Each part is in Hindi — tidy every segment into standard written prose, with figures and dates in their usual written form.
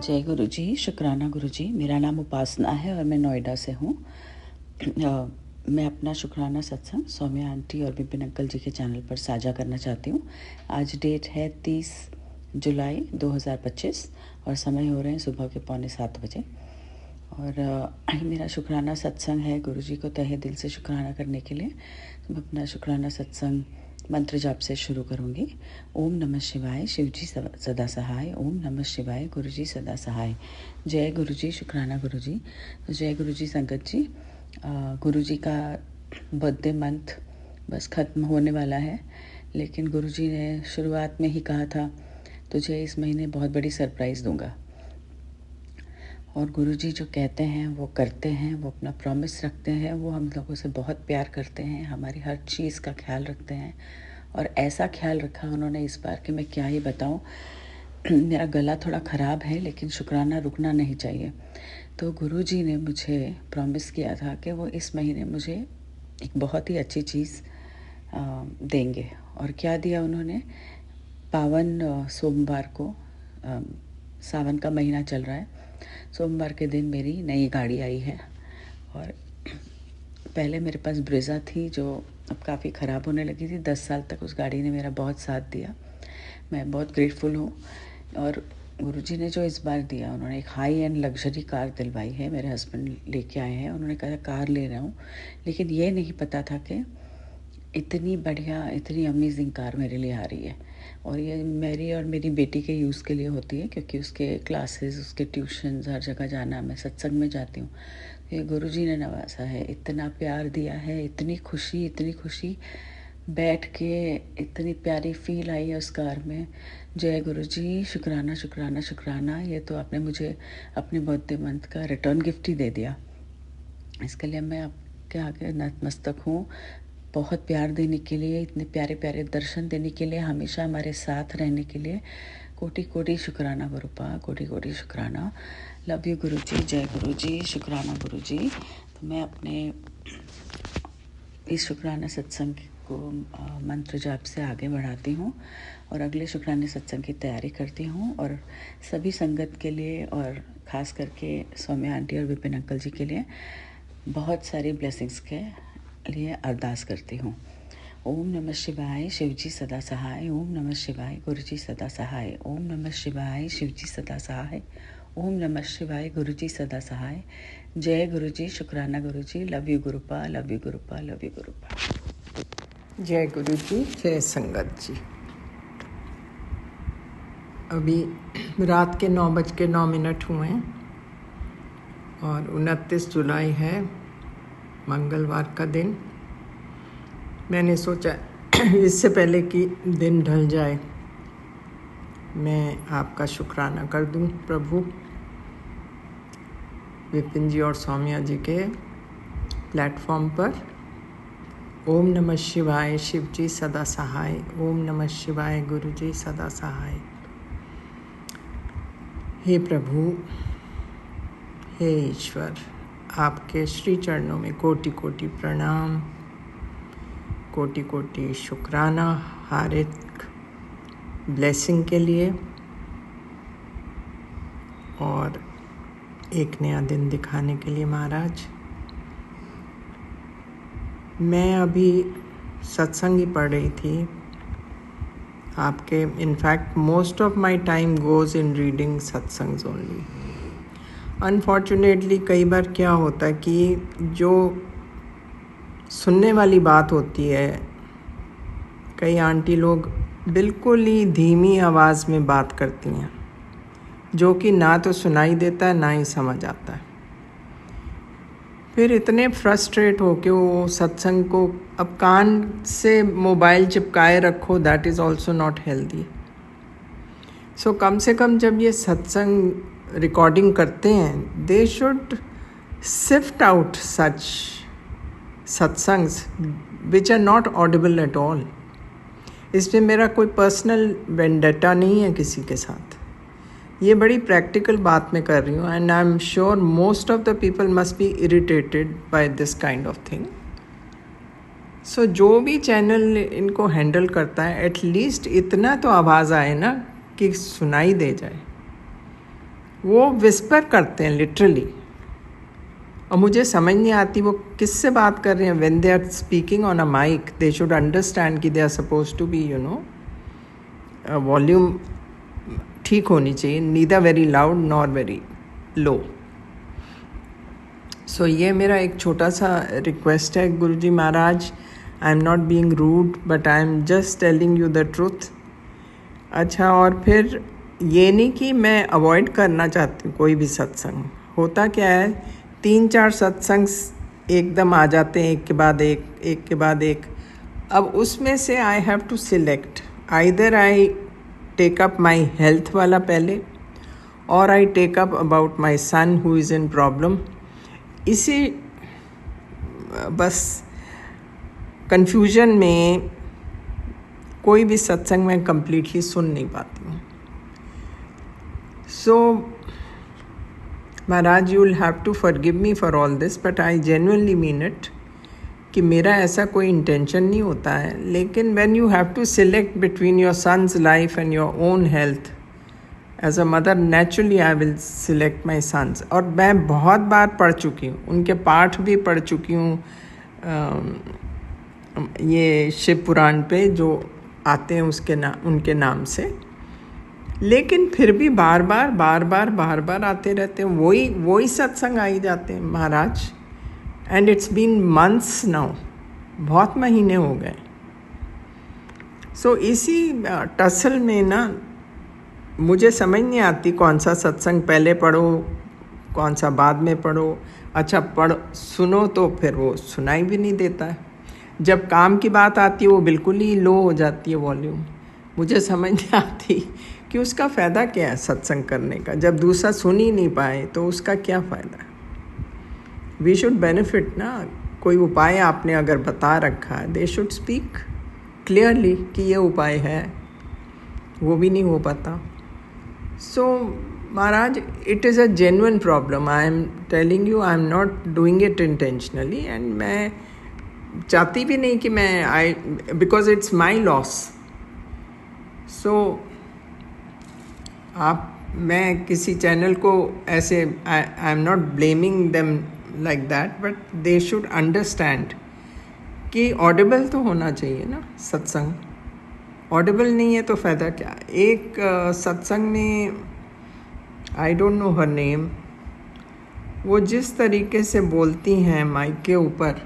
जय गुरु जी, शुक्राना गुरु जी। मेरा नाम उपासना है और मैं नोएडा से हूँ। मैं अपना शुक्राना सत्संग सौम्या आंटी और विपिन अंकल जी के चैनल पर साझा करना चाहती हूँ। आज डेट है 30 जुलाई 2025 और समय हो रहे हैं सुबह के 6:45 बजे। और मेरा शुक्राना सत्संग है गुरु जी को तहे दिल से शुक्राना करने के लिए। मैं अपना शुक्राना सत्संग मंत्र जाप से शुरू करूँगी। ओम नमः शिवाय, शिव जी सदा सहाय। ओम नमः शिवाय, गुरु जी सदा सहाय। जय गुरु जी, शुक्राना गुरु जी। तो जय गुरु जी संगत जी। गुरु जी का बर्थडे मंथ बस ख़त्म होने वाला है, लेकिन गुरु जी ने शुरुआत में ही कहा था तुझे इस महीने बहुत बड़ी सरप्राइज़ दूंगा। और गुरुजी जो कहते हैं वो करते हैं, वो अपना प्रॉमिस रखते हैं, वो हम लोगों से बहुत प्यार करते हैं, हमारी हर चीज़ का ख्याल रखते हैं। और ऐसा ख्याल रखा उन्होंने इस बार कि मैं क्या ही बताऊं। मेरा गला थोड़ा ख़राब है, लेकिन शुक्राना रुकना नहीं चाहिए। तो गुरुजी ने मुझे प्रॉमिस किया था कि वो इस महीने मुझे एक बहुत ही अच्छी चीज़ देंगे। और क्या दिया उन्होंने? पावन सोमवार को, सावन का महीना चल रहा है, सोमवार के दिन मेरी नई गाड़ी आई है। और पहले मेरे पास ब्रेज़ा थी जो अब काफ़ी ख़राब होने लगी थी। 10 साल तक उस गाड़ी ने मेरा बहुत साथ दिया, मैं बहुत ग्रेटफुल हूँ। और गुरुजी ने जो इस बार दिया, उन्होंने एक हाई एंड लग्जरी कार दिलवाई है। मेरे हस्बैंड लेके आए हैं, उन्होंने कहा कार ले रहा हूँ, लेकिन ये नहीं पता था कि इतनी बढ़िया, इतनी अमेजिंग कार मेरे लिए आ रही है। और ये मेरी और मेरी बेटी के यूज़ के लिए होती है, क्योंकि उसके क्लासेस, उसके ट्यूशन्स, हर जगह जाना, मैं सत्संग में जाती हूँ। ये गुरुजी ने नवाजा है, इतना प्यार दिया है, इतनी खुशी बैठ के इतनी प्यारी फील आई है उस कार में। जय गुरुजी, शुक्राना शुक्राना शुक्राना। ये तो आपने मुझे अपने बर्थडे मंथ का रिटर्न गिफ्ट ही दे दिया। इसके लिए मैं आपके आगे नतमस्तक हूँ। बहुत प्यार देने के लिए, इतने प्यारे प्यारे दर्शन देने के लिए, हमेशा हमारे साथ रहने के लिए कोटि कोटि शुक्राना गुरुपा, कोटि कोटि शुक्राना। लव यू गुरु जी। जय गुरु जी, शुक्राना गुरु जी। तो मैं अपने इस शुक्राना सत्संग को मंत्र जाप से आगे बढ़ाती हूँ और अगले शुक्राना सत्संग की तैयारी करती हूँ। और सभी संगत के लिए, और ख़ास करके सौम्या आंटी और विपिन अंकल जी के लिए बहुत सारी ब्लेसिंग्स के लिए अरदास करती हूँ। ओम नमः शिवाय, शिव जी सदा सहाय। ओम नमः शिवाय, गुरु जी सदा सहाय। ओम नमः शिवाय, शिव जी सदा सहाय। ओम नमः शिवाय, गुरु जी सदा सहाय। जय गुरु जी, शुक्राना गुरु जी। लव यू गुरुपा, लव यू गुरुपा, लव यू गुरुपा। जय गुरु जी, जय संगत जी। अभी रात के 9:09 हुए हैं और 29 जुलाई है, मंगलवार का दिन। मैंने सोचा इससे पहले कि दिन ढल जाए, मैं आपका शुक्राना कर दूं प्रभु, विपिन जी और सौम्या जी के प्लेटफॉर्म पर। ओम नमः शिवाय, शिव जी सदा सहाय। ओम नमः शिवाय, गुरु जी सदा सहाय। हे प्रभु, हे ईश्वर, आपके श्री चरणों में कोटि कोटि प्रणाम, कोटि कोटि शुक्राना हर एक ब्लेसिंग के लिए और एक नया दिन दिखाने के लिए महाराज। मैं अभी सत्संग ही पढ़ रही थी आपके। In fact most of my time goes in reading satsangs only. Unfortunately कई बार क्या होता है कि जो सुनने वाली बात होती है, कई आंटी लोग बिल्कुल ही धीमी आवाज़ में बात करती हैं, जो कि ना तो सुनाई देता है ना ही समझ आता है। फिर इतने फ्रस्ट्रेट हो के वो सत्संग को, अब कान से मोबाइल चिपकाए रखो, that is also not healthy. So कम से कम जब ये सत्संग रिकॉर्डिंग करते हैं, they should sift out such satsangs which are not audible at all. इसमें मेरा कोई पर्सनल वेंडेटा नहीं है किसी के साथ, ये बड़ी प्रैक्टिकल बात मैं कर रही हूँ। And I am sure most of the people must be irritated by this kind of thing. So जो भी चैनल इनको हैंडल करता है, एटलीस्ट इतना तो आवाज़ आए ना कि सुनाई दे जाए। वो विस्पर करते हैं लिटरली, और मुझे समझ नहीं आती वो किससे बात कर रहे हैं. When they are speaking on a mic they should understand कि they are suppose to be volume ठीक होनी चाहिए, neither very loud nor very low. So ये मेरा एक छोटा सा रिक्वेस्ट है Guruji Maharaj. I am not being rude but I am just telling you the truth. अच्छा, और फिर ये नहीं कि मैं अवॉइड करना चाहती हूँ कोई भी सत्संग. होता क्या है, 3-4 सत्संग एकदम आ जाते हैं, एक के बाद एक, एक के बाद एक. अब उसमें से I have to select. Either I take up my health वाला पहले, और I take up about my son who is in problem. इसी बस कन्फ्यूजन में कोई भी सत्संग मैं कम्प्लीटली सुन नहीं पाती हूँ. So Maharaj, you will have to forgive me for all this, but I genuinely mean it कि मेरा ऐसा कोई इंटेंशन नहीं होता है. लेकिन when you have to select between your son's life and your own health, as a mother naturally I will select my son's. और मैं बहुत बार पढ़ चुकी हूँ, उनके पाठ भी पढ़ चुकी हूँ ये शिव पुराण पे जो आते हैं उनके नाम से. लेकिन फिर भी बार बार आते रहते हैं, वही सत्संग आ ही जाते हैं Maharaj. And it's been months now, बहुत महीने हो गए. सो इसी टसल में ना मुझे समझ नहीं आती कौन सा सत्संग पहले पढ़ो, कौन सा बाद में पढ़ो. अच्छा, सुनो तो फिर वो सुनाई भी नहीं देता है. जब काम की बात आती है वो बिल्कुल ही लो हो जाती है वॉल्यूम. मुझे समझ नहीं आती कि उसका फ़ायदा क्या है सत्संग करने का. जब दूसरा सुन ही नहीं पाए तो उसका क्या फ़ायदा है. वी शुड बेनिफिट ना. कोई उपाय आपने अगर बता रखा है, दे शुड स्पीक क्लियरली कि ये उपाय है. वो भी नहीं हो पाता. So Maharaj, it is a genuine problem. I am telling you, I am not doing it intentionally. And मैं चाहती भी नहीं कि because it's my loss. So मैं किसी चैनल को ऐसे, I am not blaming them like that, but they should understand कि ऑडिबल तो होना चाहिए ना सत्संग. ऑडिबल नहीं है तो फ़ायदा क्या. एक सत्संग में, I don't know her name, वो जिस तरीके से बोलती हैं माइक के ऊपर,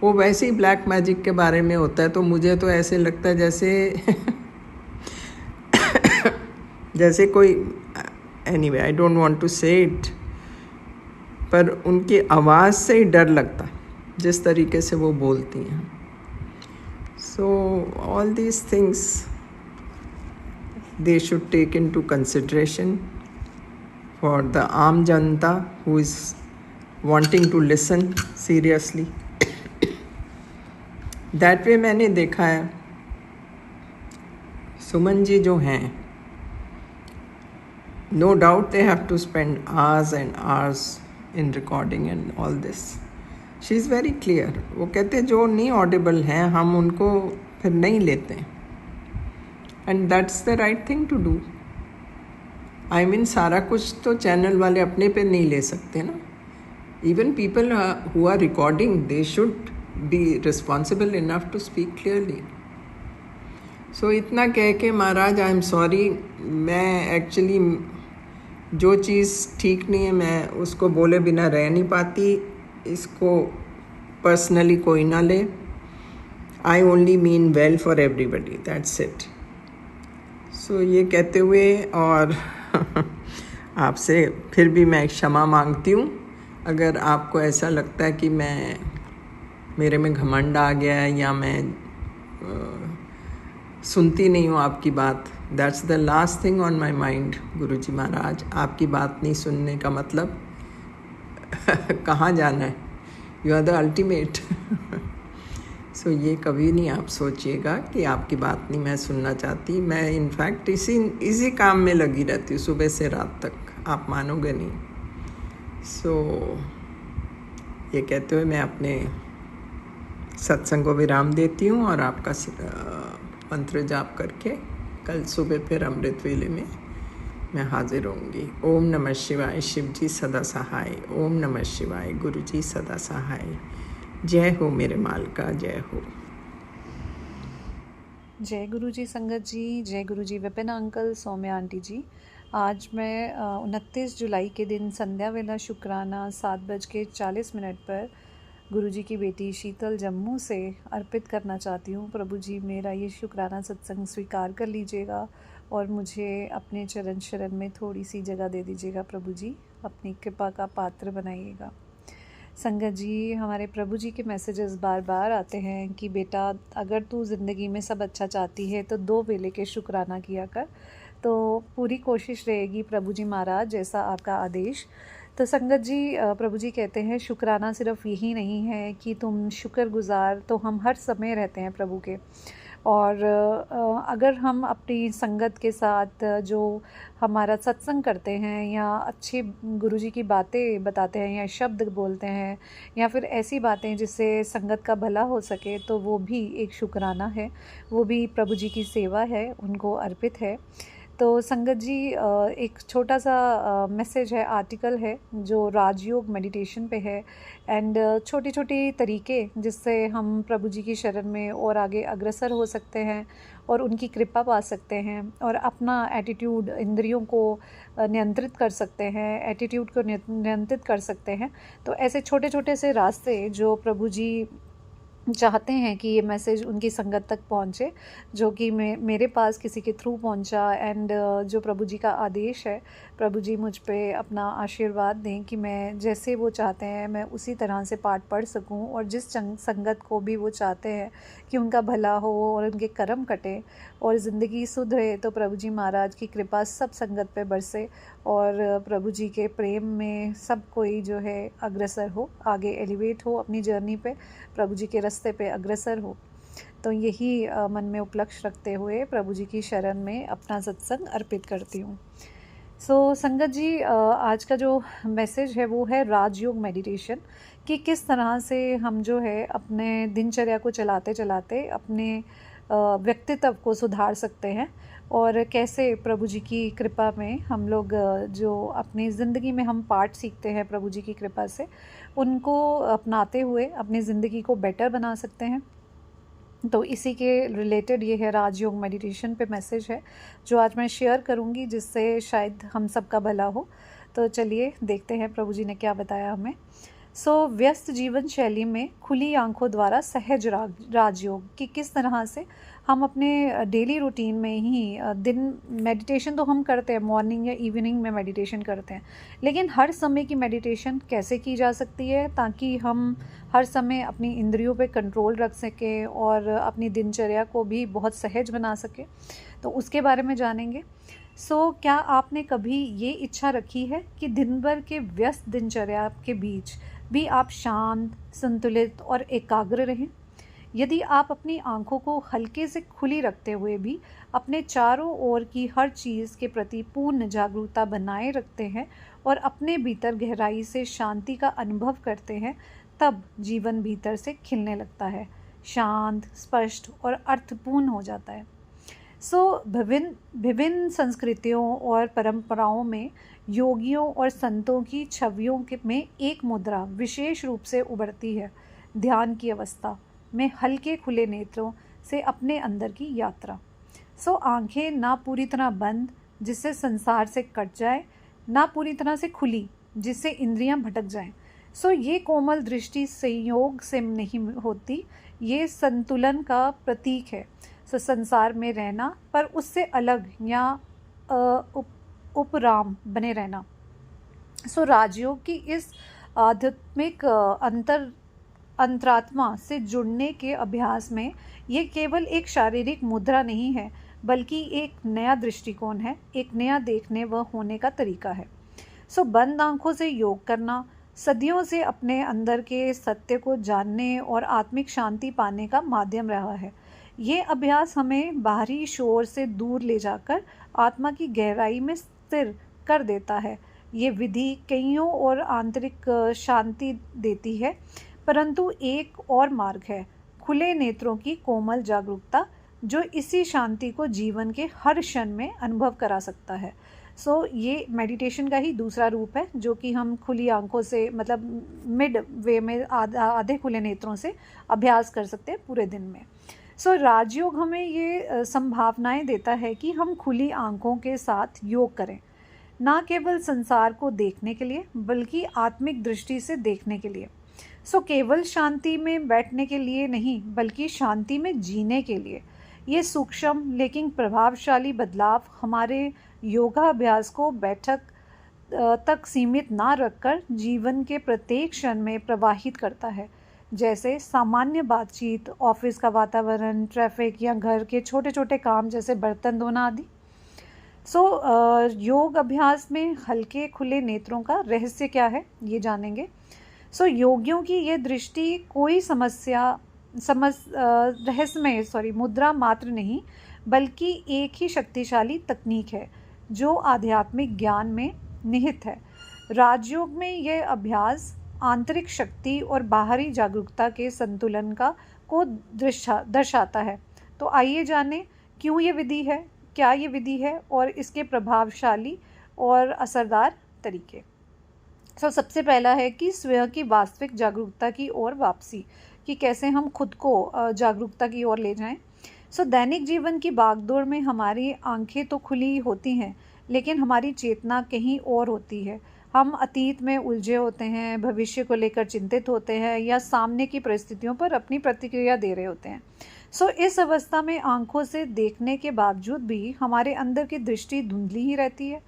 वो वैसे ही ब्लैक मैजिक के बारे में होता है. तो मुझे तो ऐसे लगता है जैसे कोई, anyway I don't want to say it, पर उनकी आवाज़ से ही डर लगता जिस तरीके से वो बोलती हैं. So all these things they should take into consideration for the आम जनता who is wanting to listen seriously. That way मैंने देखा है. सुमन जी जो हैं, no doubt they have to spend hours and hours in recording and all this. She is very clear. वो कहते जो नहीं ऑडिबल हैं हम उनको फिर नहीं लेते हैं. and that's the right thing to do. I mean सारा कुछ तो चैनल वाले अपने पे नहीं ले सकते ना. Even people who are recording, they should be responsible enough to speak clearly. So इतना कह के महाराज, आई एम सॉरी. मैं एक्चुअली जो चीज़ ठीक नहीं है मैं उसको बोले बिना रह नहीं पाती. इसको पर्सनली कोई ना ले. I only mean well for everybody, that's it. So ये कहते हुए और आपसे फिर भी मैं क्षमा मांगती हूँ अगर आपको ऐसा लगता है कि मेरे में घमंड आ गया है या मैं सुनती नहीं हूँ आपकी बात. That's the last thing on my mind Guruji Maharaj. आपकी बात नहीं सुनने का मतलब कहाँ जाना है. You are the ultimate. So ये कभी नहीं आप सोचिएगा कि आपकी बात नहीं मैं सुनना चाहती. मैं इनफैक्ट इसी काम में लगी रहती हूँ सुबह से रात तक, आप मानोगे नहीं. सो ये कहते हुए मैं अपने सत्संग को विराम देती हूँ और आपका मंत्र जाप करके कल सुबह फिर अमृत वेले में मैं हाजिर होंगी। ओम नमः शिवाय। शिव जी सदा सहाय। ओम नमः शिवाय। गुरु जी सदा सहाय। जय हो मेरे मालका, जय हो। जय गुरु जी संगत जी, जय गुरु जी विपिन अंकल, सौम्या आंटी जी। आज मैं 29 जुलाई के दिन संध्या वेला शुक्राना 7:40 पर गुरु जी की बेटी शीतल जम्मू से अर्पित करना चाहती हूँ। प्रभु जी मेरा ये शुक्राना सत्संग स्वीकार कर लीजिएगा और मुझे अपने चरण शरण में थोड़ी सी जगह दे दीजिएगा। प्रभु जी अपनी कृपा का पात्र बनाइएगा। संगत जी, हमारे प्रभु जी के मैसेजेस बार बार आते हैं कि बेटा अगर तू ज़िंदगी में सब अच्छा चाहती है तो 2 वेले के शुक्राना किया कर। तो पूरी कोशिश रहेगी प्रभु जी महाराज, जैसा आपका आदेश। तो संगत जी, प्रभु जी कहते हैं शुक्राना सिर्फ यही नहीं है कि तुम शुक्रगुजार, तो हम हर समय रहते हैं प्रभु के। और अगर हम अपनी संगत के साथ जो हमारा सत्संग करते हैं या अच्छे गुरुजी की बातें बताते हैं या शब्द बोलते हैं या फिर ऐसी बातें जिससे संगत का भला हो सके, तो वो भी एक शुक्राना है, वो भी प्रभु जी की सेवा है, उनको अर्पित है। तो संगत जी, एक छोटा सा मैसेज है, आर्टिकल है जो राजयोग मेडिटेशन पे है एंड छोटी छोटी तरीके जिससे हम प्रभु जी की शरण में और आगे अग्रसर हो सकते हैं और उनकी कृपा पा सकते हैं और अपना एटीट्यूड, इंद्रियों को नियंत्रित कर सकते हैं, एटीट्यूड को नियंत्रित कर सकते हैं। तो ऐसे छोटे छोटे से रास्ते जो प्रभु जी चाहते हैं कि ये मैसेज उनकी संगत तक पहुँचे, जो कि मेरे पास किसी के थ्रू पहुँचा एंड जो प्रभु जी का आदेश है, प्रभु जी मुझ पे अपना आशीर्वाद दें कि मैं जैसे वो चाहते हैं मैं उसी तरह से पाठ पढ़ सकूं और जिस संगत को भी वो चाहते हैं कि उनका भला हो और उनके कर्म कटे और ज़िंदगी सुधरे, तो प्रभु जी महाराज की कृपा सब संगत पे बरसे और प्रभु जी के प्रेम में सब कोई जो है अग्रसर हो, आगे एलिवेट हो अपनी जर्नी पे, प्रभु जी के रास्ते पे अग्रसर हो। तो यही मन में उपलक्ष्य रखते हुए प्रभु जी की शरण में अपना सत्संग अर्पित करती हूँ। संगत जी, आज का जो मैसेज है वो है राजयोग मेडिटेशन, कि किस तरह से हम जो है अपने दिनचर्या को चलाते चलाते अपने व्यक्तित्व को सुधार सकते हैं और कैसे प्रभु जी की कृपा में हम लोग जो अपनी ज़िंदगी में हम पाठ सीखते हैं प्रभु जी की कृपा से, उनको अपनाते हुए अपनी ज़िंदगी को बेटर बना सकते हैं। तो इसी के रिलेटेड ये है राजयोग मेडिटेशन पे मैसेज है जो आज मैं शेयर करूँगी, जिससे शायद हम सबका भला हो। तो चलिए देखते हैं प्रभु जी ने क्या बताया हमें। व्यस्त जीवन शैली में खुली आंखों द्वारा सहज राजयोग, कि किस तरह से हम अपने डेली रूटीन में ही दिन मेडिटेशन तो हम करते हैं, मॉर्निंग या इवनिंग में मेडिटेशन करते हैं, लेकिन हर समय की मेडिटेशन कैसे की जा सकती है ताकि हम हर समय अपनी इंद्रियों पे कंट्रोल रख सकें और अपनी दिनचर्या को भी बहुत सहज बना सकें, तो उसके बारे में जानेंगे। क्या आपने कभी ये इच्छा रखी है कि दिन भर के व्यस्त दिनचर्या के बीच भी आप शांत, संतुलित और एकाग्र रहें? यदि आप अपनी आंखों को हल्के से खुली रखते हुए भी अपने चारों ओर की हर चीज़ के प्रति पूर्ण जागरूकता बनाए रखते हैं और अपने भीतर गहराई से शांति का अनुभव करते हैं, तब जीवन भीतर से खिलने लगता है, शांत, स्पष्ट और अर्थपूर्ण हो जाता है। विभिन्न संस्कृतियों और परंपराओं में योगियों और संतों की छवियों में एक मुद्रा विशेष रूप से उभरती है, ध्यान की अवस्था में हल्के खुले नेत्रों से अपने अंदर की यात्रा। आंखें ना पूरी तरह बंद जिससे संसार से कट जाए, ना पूरी तरह से खुली जिससे इंद्रियां भटक जाएं। ये कोमल दृष्टि संयोग से नहीं होती, ये संतुलन का प्रतीक है। संसार में रहना पर उससे अलग या उपराम बने रहना। राजयोग की इस आध्यात्मिक अंतरात्मा से जुड़ने के अभ्यास में ये केवल एक शारीरिक मुद्रा नहीं है, बल्कि एक नया दृष्टिकोण है, एक नया देखने व होने का तरीका है। बंद आंखों से योग करना सदियों से अपने अंदर के सत्य को जानने और आत्मिक शांति पाने का माध्यम रहा है। ये अभ्यास हमें बाहरी शोर से दूर ले जाकर आत्मा की गहराई में स्थिर कर देता है। ये विधि कईयों और आंतरिक शांति देती है, परंतु एक और मार्ग है, खुले नेत्रों की कोमल जागरूकता, जो इसी शांति को जीवन के हर क्षण में अनुभव करा सकता है। सो ये मेडिटेशन का ही दूसरा रूप है जो कि हम खुली आंखों से मतलब मिड वे में आधे खुले नेत्रों से अभ्यास कर सकते हैं पूरे दिन में। सो राजयोग हमें ये संभावनाएं देता है कि हम खुली आंखों के साथ योग करें, ना केवल संसार को देखने के लिए बल्कि आत्मिक दृष्टि से देखने के लिए। सो केवल शांति में बैठने के लिए नहीं बल्कि शांति में जीने के लिए। ये सूक्ष्म लेकिन प्रभावशाली बदलाव हमारे योगाभ्यास को बैठक तक सीमित ना रखकर जीवन के प्रत्येक क्षण में प्रवाहित करता है, जैसे सामान्य बातचीत, ऑफिस का वातावरण, ट्रैफिक या घर के छोटे छोटे काम जैसे बर्तन धोना आदि। योग अभ्यास में हल्के खुले नेत्रों का रहस्य क्या है ये जानेंगे। योगियों की ये दृष्टि कोई रहस्यमय मुद्रा मात्र नहीं बल्कि एक ही शक्तिशाली तकनीक है जो आध्यात्मिक ज्ञान में निहित है। राजयोग में यह अभ्यास आंतरिक शक्ति और बाहरी जागरूकता के संतुलन को दर्शाता है। तो आइए जानें क्यों ये विधि है, क्या ये विधि है और इसके प्रभावशाली और असरदार तरीके। सबसे पहला है कि स्वयं की वास्तविक जागरूकता की ओर वापसी, कि कैसे हम खुद को जागरूकता की ओर ले जाएं। दैनिक जीवन की भागदौड़ में हमारी आंखें तो खुली होती हैं लेकिन हमारी चेतना कहीं और होती है। हम अतीत में उलझे होते हैं, भविष्य को लेकर चिंतित होते हैं या सामने की परिस्थितियों पर अपनी प्रतिक्रिया दे रहे होते हैं। इस अवस्था में आंखों से देखने के बावजूद भी हमारे अंदर की दृष्टि धुंधली ही रहती है।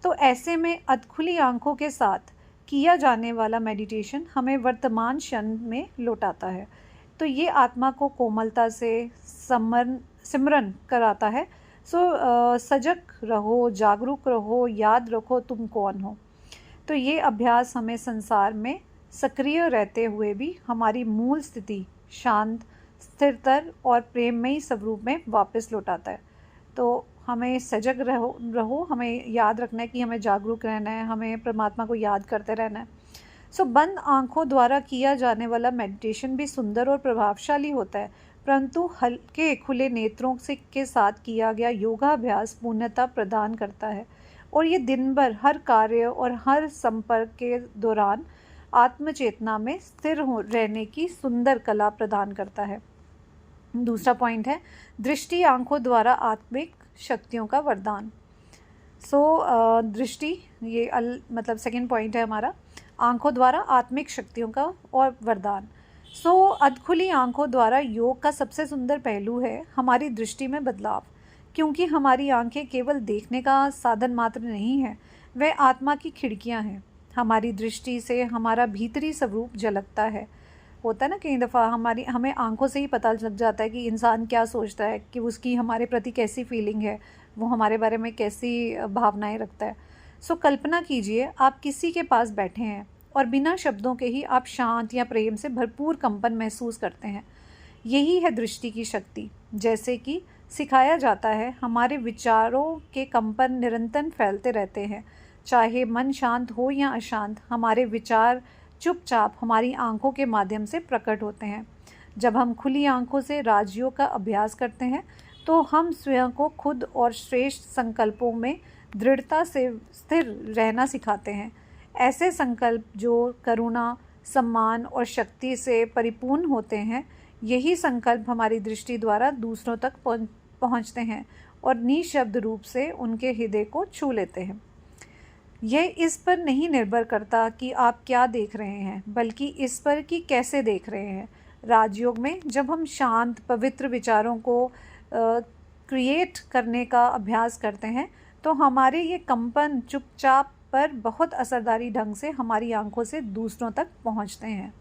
तो ऐसे में अधखुली आंखों के साथ किया जाने वाला मेडिटेशन हमें वर्तमान क्षण में लौटाता है। तो ये आत्मा को कोमलता से सिमरन कराता है। सजग रहो, जागरूक रहो, याद रखो तुम कौन हो। तो ये अभ्यास हमें संसार में सक्रिय रहते हुए भी हमारी मूल स्थिति शांत, स्थिरतर और प्रेममयी स्वरूप में वापस लौटाता है। तो हमें सजग रहो, हमें याद रखना है कि हमें जागरूक रहना है, हमें परमात्मा को याद करते रहना है। बंद आंखों द्वारा किया जाने वाला मेडिटेशन भी सुंदर और प्रभावशाली होता है, परंतु हल्के खुले नेत्रों के साथ किया गया योगाभ्यास पूर्णता प्रदान करता है और ये दिन भर हर कार्य और हर संपर्क के दौरान आत्मचेतना में स्थिर रहने की सुंदर कला प्रदान करता है। दूसरा पॉइंट है दृष्टि आंखों द्वारा आत्मिक शक्तियों का वरदान। दृष्टि ये मतलब सेकंड पॉइंट है हमारा, आंखों द्वारा आत्मिक शक्तियों का और वरदान। अधखुली आंखों द्वारा योग का सबसे सुंदर पहलू है हमारी दृष्टि में बदलाव, क्योंकि हमारी आंखें केवल देखने का साधन मात्र नहीं है, वे आत्मा की खिड़कियां हैं। हमारी दृष्टि से हमारा भीतरी स्वरूप झलकता है। होता है ना, कई दफ़ा हमें आंखों से ही पता लग जाता है कि इंसान क्या सोचता है, कि उसकी हमारे प्रति कैसी फीलिंग है, वो हमारे बारे में कैसी भावनाएं रखता है। कल्पना कीजिए आप किसी के पास बैठे हैं और बिना शब्दों के ही आप शांत या प्रेम से भरपूर कंपन महसूस करते हैं। यही है दृष्टि की शक्ति। जैसे कि सिखाया जाता है, हमारे विचारों के कंपन निरंतर फैलते रहते हैं, चाहे मन शांत हो या अशांत। हमारे विचार चुपचाप हमारी आंखों के माध्यम से प्रकट होते हैं। जब हम खुली आंखों से राजयोग का अभ्यास करते हैं तो हम स्वयं को खुद और श्रेष्ठ संकल्पों में दृढ़ता से स्थिर रहना सिखाते हैं। ऐसे संकल्प जो करुणा, सम्मान और शक्ति से परिपूर्ण होते हैं, यही संकल्प हमारी दृष्टि द्वारा दूसरों तक पहुंचते हैं और निःशब्द रूप से उनके हृदय को छू लेते हैं। यह इस पर नहीं निर्भर करता कि आप क्या देख रहे हैं, बल्कि इस पर कि कैसे देख रहे हैं। राजयोग में जब हम शांत पवित्र विचारों को क्रिएट करने का अभ्यास करते हैं तो हमारे ये कंपन चुपचाप पर बहुत असरदारी ढंग से हमारी आंखों से दूसरों तक पहुंचते हैं।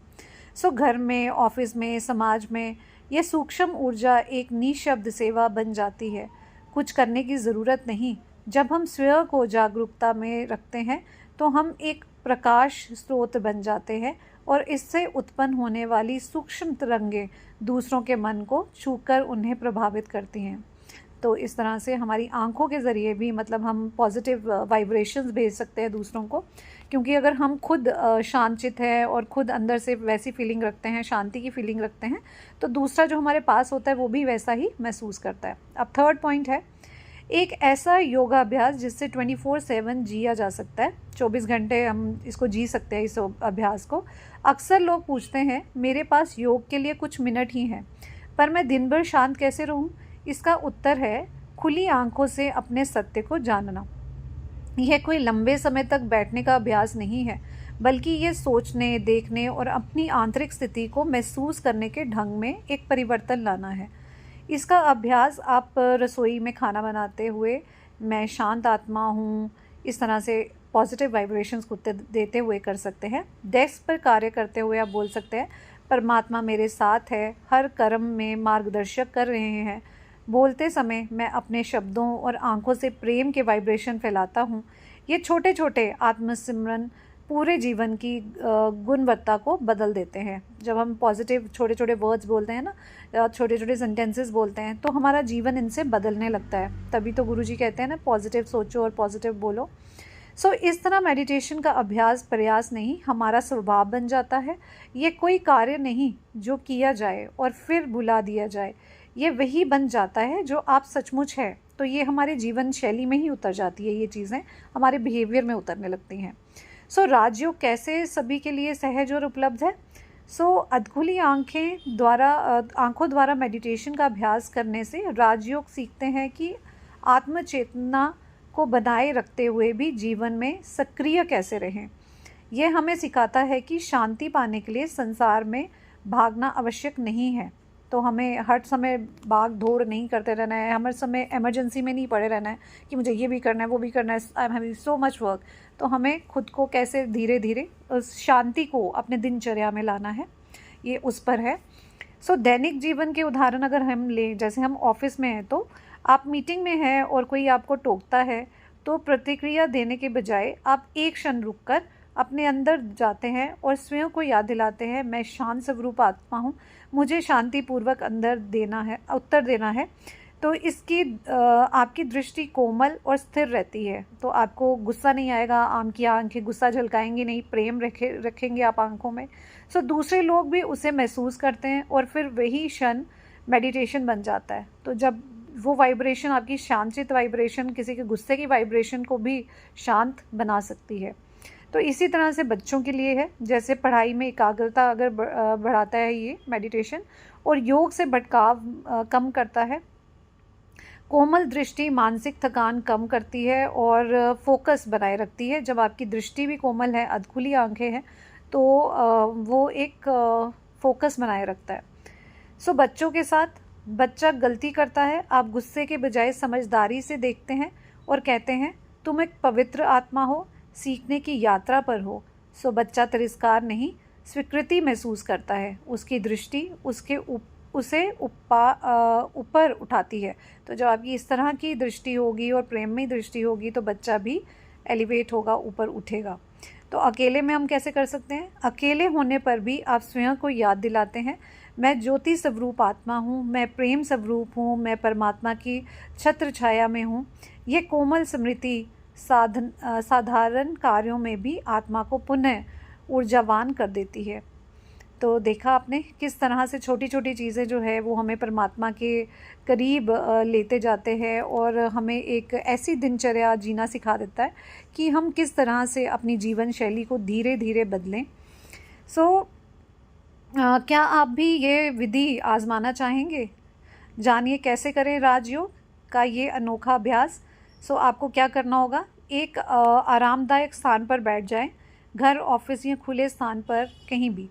घर में, ऑफिस में, समाज में यह सूक्ष्म ऊर्जा एक निःशब्द सेवा बन जाती है। कुछ करने की ज़रूरत नहीं। जब हम स्वयं को जागरूकता में रखते हैं तो हम एक प्रकाश स्रोत बन जाते हैं और इससे उत्पन्न होने वाली सूक्ष्म तरंगें दूसरों के मन को छूकर उन्हें प्रभावित करती हैं। तो इस तरह से हमारी आंखों के ज़रिए भी मतलब हम पॉजिटिव वाइब्रेशंस भेज सकते हैं दूसरों को, क्योंकि अगर हम खुद शांतचित हैं और खुद अंदर से वैसी फीलिंग रखते हैं, शांति की फीलिंग रखते हैं, तो दूसरा जो हमारे पास होता है वो भी वैसा ही महसूस करता है। अब थर्ड पॉइंट है, एक ऐसा योगाभ्यास जिससे 24/7 जिया जा सकता है, 24 घंटे हम इसको जी सकते हैं इस अभ्यास को। अक्सर लोग पूछते हैं मेरे पास योग के लिए कुछ मिनट ही हैं, पर मैं दिन भर शांत कैसे रहूं? इसका उत्तर है खुली आंखों से अपने सत्य को जानना। यह कोई लंबे समय तक बैठने का अभ्यास नहीं है, बल्कि ये सोचने, देखने और अपनी आंतरिक स्थिति को महसूस करने के ढंग में एक परिवर्तन लाना है। इसका अभ्यास आप रसोई में खाना बनाते हुए मैं शांत आत्मा हूँ इस तरह से पॉजिटिव वाइब्रेशंस को देते हुए कर सकते हैं। डेस्क पर कार्य करते हुए आप बोल सकते हैं परमात्मा मेरे साथ है, हर कर्म में मार्गदर्शक कर रहे हैं। बोलते समय मैं अपने शब्दों और आंखों से प्रेम के वाइब्रेशन फैलाता हूँ। ये छोटे छोटे आत्मसिमरन पूरे जीवन की गुणवत्ता को बदल देते हैं। जब हम पॉजिटिव छोटे छोटे वर्ड्स बोलते हैं ना, छोटे छोटे सेंटेंसेस बोलते हैं, तो हमारा जीवन इनसे बदलने लगता है। तभी तो गुरुजी कहते हैं ना, पॉजिटिव सोचो और पॉजिटिव बोलो। सो इस तरह मेडिटेशन का अभ्यास प्रयास नहीं, हमारा स्वभाव बन जाता है। ये कोई कार्य नहीं जो किया जाए और फिर भुला दिया जाए, ये वही बन जाता है जो आप सचमुच है। तो ये हमारे जीवन शैली में ही उतर जाती है, ये चीज़ें हमारे बिहेवियर में उतरने लगती हैं। सो राजयोग कैसे सभी के लिए सहज और उपलब्ध है? सो अधखुली आंखों द्वारा मेडिटेशन का अभ्यास करने से राजयोग सीखते हैं कि आत्मचेतना को बनाए रखते हुए भी जीवन में सक्रिय कैसे रहें। यह हमें सिखाता है कि शांति पाने के लिए संसार में भागना आवश्यक नहीं है। तो हमें हर समय भाग दौड़ नहीं करते रहना है, हर समय इमरजेंसी में नहीं पड़े रहना है कि मुझे ये भी करना है, वो भी करना है, I am having so much work. तो हमें खुद को कैसे धीरे धीरे उस शांति को अपने दिनचर्या में लाना है, ये उस पर है। सो दैनिक जीवन के उदाहरण अगर हम लें, जैसे हम ऑफिस में हैं, तो आप मीटिंग में हैं और कोई आपको टोकता है, तो प्रतिक्रिया देने के बजाय आप एक क्षण रुककर अपने अंदर जाते हैं और स्वयं को याद दिलाते हैं मैं शांत स्वरूप आत्मा हूँ, मुझे शांतिपूर्वक उत्तर देना है। तो इसकी आपकी दृष्टि कोमल और स्थिर रहती है, तो आपको गुस्सा नहीं आएगा, आपकी आंखें गुस्सा झलकाएंगी नहीं, प्रेम रखेंगे आप आंखों में। सो दूसरे लोग भी उसे महसूस करते हैं और फिर वही क्षण मेडिटेशन बन जाता है। तो जब वो वाइब्रेशन, आपकी शांतित वाइब्रेशन किसी के गुस्से की वाइब्रेशन को भी शांत बना सकती है। तो इसी तरह से बच्चों के लिए है, जैसे पढ़ाई में एकाग्रता अगर बढ़ाता है ये मेडिटेशन, और योग से भटकाव कम करता है। कोमल दृष्टि मानसिक थकान कम करती है और फोकस बनाए रखती है। जब आपकी दृष्टि भी कोमल है, अधखुली आंखें हैं, तो वो एक फोकस बनाए रखता है। सो बच्चों के साथ, बच्चा गलती करता है, आप गुस्से के बजाय समझदारी से देखते हैं और कहते हैं तुम एक पवित्र आत्मा हो, सीखने की यात्रा पर हो। सो बच्चा तिरस्कार नहीं, स्वीकृति महसूस करता है। उसकी दृष्टि उसे ऊपर उठाती है। तो जब आपकी इस तरह की दृष्टि होगी और प्रेममयी दृष्टि होगी, तो बच्चा भी एलिवेट होगा, ऊपर उठेगा। तो अकेले में हम कैसे कर सकते हैं? अकेले होने पर भी आप स्वयं को याद दिलाते हैं मैं ज्योति स्वरूप आत्मा हूँ, मैं प्रेम स्वरूप हूँ, मैं परमात्मा की छत्र छाया में हूँ। ये कोमल स्मृति साधारण कार्यों में भी आत्मा को पुनः ऊर्जावान कर देती है। तो देखा आपने किस तरह से छोटी छोटी चीज़ें जो है वो हमें परमात्मा के करीब लेते जाते हैं और हमें एक ऐसी दिनचर्या जीना सिखा देता है कि हम किस तरह से अपनी जीवन शैली को धीरे धीरे बदलें। सो क्या आप भी ये विधि आजमाना चाहेंगे? जानिए कैसे करें राजयोग का ये अनोखा अभ्यास। सो आपको क्या करना होगा, एक आरामदायक स्थान पर बैठ जाएं, घर, ऑफिस या खुले स्थान पर कहीं भी।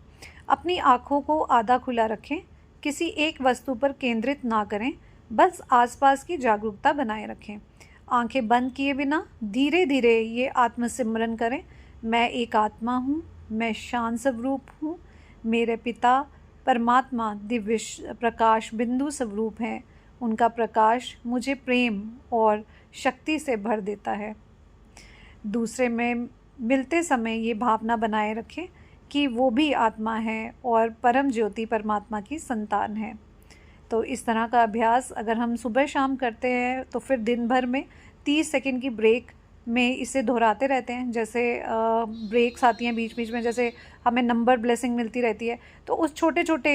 अपनी आँखों को आधा खुला रखें, किसी एक वस्तु पर केंद्रित ना करें, बस आसपास की जागरूकता बनाए रखें। आंखें बंद किए बिना धीरे धीरे ये आत्मसिमरन करें, मैं एक आत्मा हूँ, मैं शांत स्वरूप हूँ, मेरे पिता परमात्मा दिव्य प्रकाश बिंदु स्वरूप हैं, उनका प्रकाश मुझे प्रेम और शक्ति से भर देता है। दूसरे में मिलते समय ये भावना बनाए रखें कि वो भी आत्मा है और परम ज्योति परमात्मा की संतान है। तो इस तरह का अभ्यास अगर हम सुबह शाम करते हैं तो फिर दिन भर में 30 सेकंड की ब्रेक में इसे दोहराते रहते हैं। जैसे ब्रेक्स आती हैं बीच बीच में, जैसे हमें नंबर ब्लेसिंग मिलती रहती है, तो उस छोटे छोटे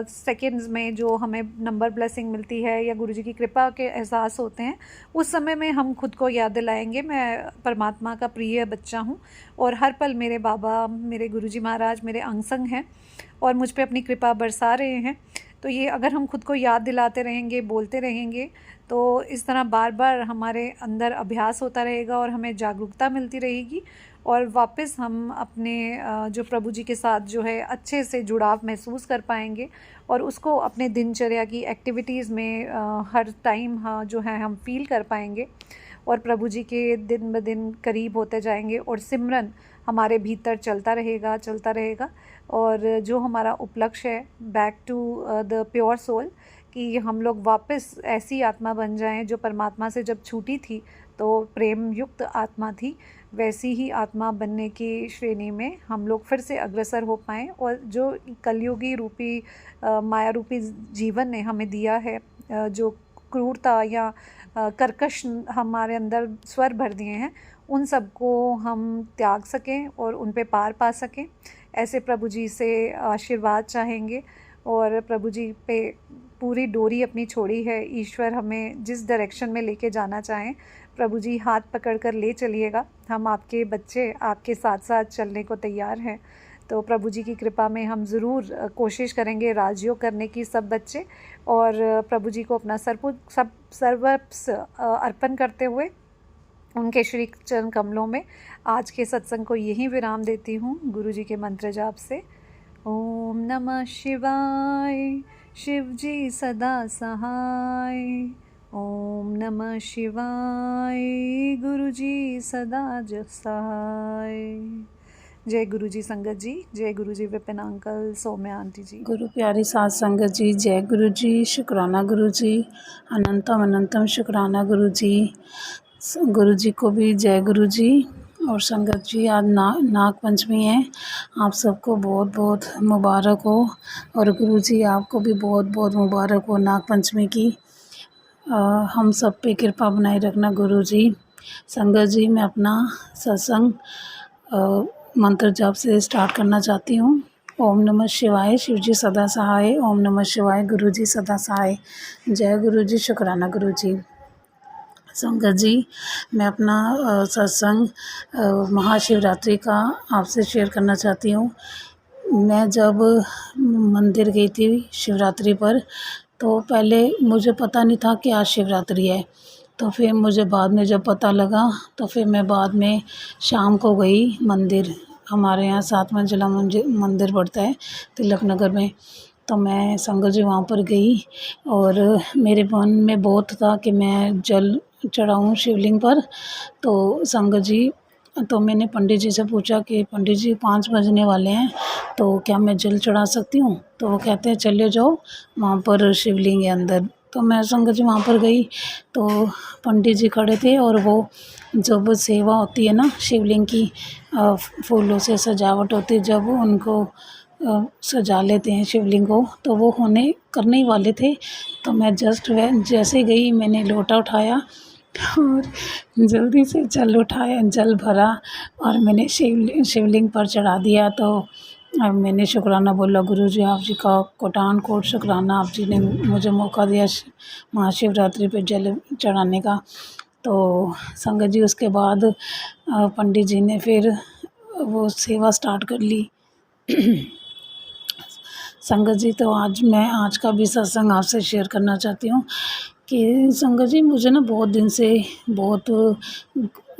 सेकंड्स में जो हमें नंबर ब्लेसिंग मिलती है या गुरुजी की कृपा के एहसास होते हैं, उस समय में हम खुद को याद दिलाएंगे मैं परमात्मा का प्रिय बच्चा हूँ और हर पल मेरे बाबा, मेरे गुरुजी महाराज मेरे अंग संग हैं और मुझ पे अपनी कृपा बरसा रहे हैं। तो ये अगर हम खुद को याद दिलाते रहेंगे, बोलते रहेंगे, तो इस तरह बार बार हमारे अंदर अभ्यास होता रहेगा और हमें जागरूकता मिलती रहेगी और वापस हम अपने जो प्रभु जी के साथ जो है अच्छे से जुड़ाव महसूस कर पाएंगे और उसको अपने दिनचर्या की एक्टिविटीज़ में हर टाइम जो है हम फील कर पाएंगे और प्रभु जी के दिन ब दिन करीब होते जाएंगे और सिमरन हमारे भीतर चलता रहेगा और जो हमारा उपलक्ष्य है back to the pure soul, कि हम लोग वापस ऐसी आत्मा बन जाएं जो परमात्मा से जब छूटी थी तो प्रेम युक्त आत्मा थी, वैसी ही आत्मा बनने की श्रेणी में हम लोग फिर से अग्रसर हो पाएँ और जो कलयुगी रूपी माया रूपी जीवन ने हमें दिया है, जो क्रूरता या कर्कश हमारे अंदर स्वर भर दिए हैं, उन सबको हम त्याग सकें और उन पे पार पा सकें। ऐसे प्रभु जी से आशीर्वाद चाहेंगे और प्रभु जी पे पूरी डोरी अपनी छोड़ी है। ईश्वर हमें जिस डायरेक्शन में लेके जाना चाहें, प्रभु जी हाथ पकड़ कर ले चलिएगा। हम आपके बच्चे आपके साथ साथ चलने को तैयार हैं। तो प्रभु जी की कृपा में हम ज़रूर कोशिश करेंगे राजयोग करने की सब बच्चे, और प्रभु जी को अपना सर्वस्व अर्पण करते हुए उनके श्री चरण कमलों में आज के सत्संग को यहीं विराम देती हूँ गुरु जी के मंत्र जाप से। ओम नमः शिवाय, शिव जी सदा सहाय। ओम नमः शिवाय, गुरु जी सदा सहाय। जय गुरु जी संगत जी, जय गुरु जी विपिन अंकल, सौम्या आंटी जी। गुरु प्यारी साध संगत जी, जय गुरु जी, शुक्राना गुरु जी, अनंतम अनंतम शुक्राना गुरु जी। गुरु जी को भी जय गुरु जी। और संगत जी, आज नाग पंचमी है, आप सबको बहुत बहुत मुबारक हो और गुरु जी आपको भी बहुत बहुत मुबारक हो नाग पंचमी की। हम सब पे कृपा बनाए रखना गुरु जी। संगत जी, मैं अपना सत्संग मंत्र जाप से स्टार्ट करना चाहती हूँ। ओम नमः शिवाय, शिव जी सदा सहाय। ओम नमः शिवाय, गुरु जी सदा सहाय। जय गुरु जी, शुक्राना गुरु जी। संगत जी, मैं अपना सत्संग महाशिवरात्रि का आपसे शेयर करना चाहती हूँ। मैं जब मंदिर गई थी शिवरात्रि पर, तो पहले मुझे पता नहीं था कि आज शिवरात्रि है, तो फिर मुझे बाद में जब पता लगा तो फिर मैं बाद में शाम को गई मंदिर। हमारे यहाँ 7 मंजिला मंदिर पड़ता है तिलक नगर में, तो मैं संगत जी वहाँ पर गई और मेरे मन में बहुत था कि मैं जल चढ़ाऊँ शिवलिंग पर। तो संगत जी, तो मैंने पंडित जी से पूछा कि पंडित जी 5 बजने वाले हैं, तो क्या मैं जल चढ़ा सकती हूँ? तो वो कहते हैं चले जाओ, वहाँ पर शिवलिंग है अंदर। तो मैं संगत जी वहाँ पर गई तो पंडित जी खड़े थे और वो जब सेवा होती है ना शिवलिंग की, फूलों से सजावट होती है, जब उनको सजा लेते हैं शिवलिंग को, तो वो करने ही वाले थे। तो मैं जस्ट जैसे गई, मैंने लोटा उठाया और जल्दी से जल भरा और मैंने शिवलिंग पर चढ़ा दिया। तो मैंने शुक्राना बोला, गुरु जी आप जी का कोटान कोट शुक्राना, आप जी ने मुझे मौका दिया महाशिवरात्रि पे जल चढ़ाने का। तो संगत जी, उसके बाद पंडित जी ने फिर वो सेवा स्टार्ट कर ली। संगत जी, तो आज का भी सत्संग आपसे शेयर करना चाहती हूँ कि संगत जी, मुझे ना बहुत दिन से बहुत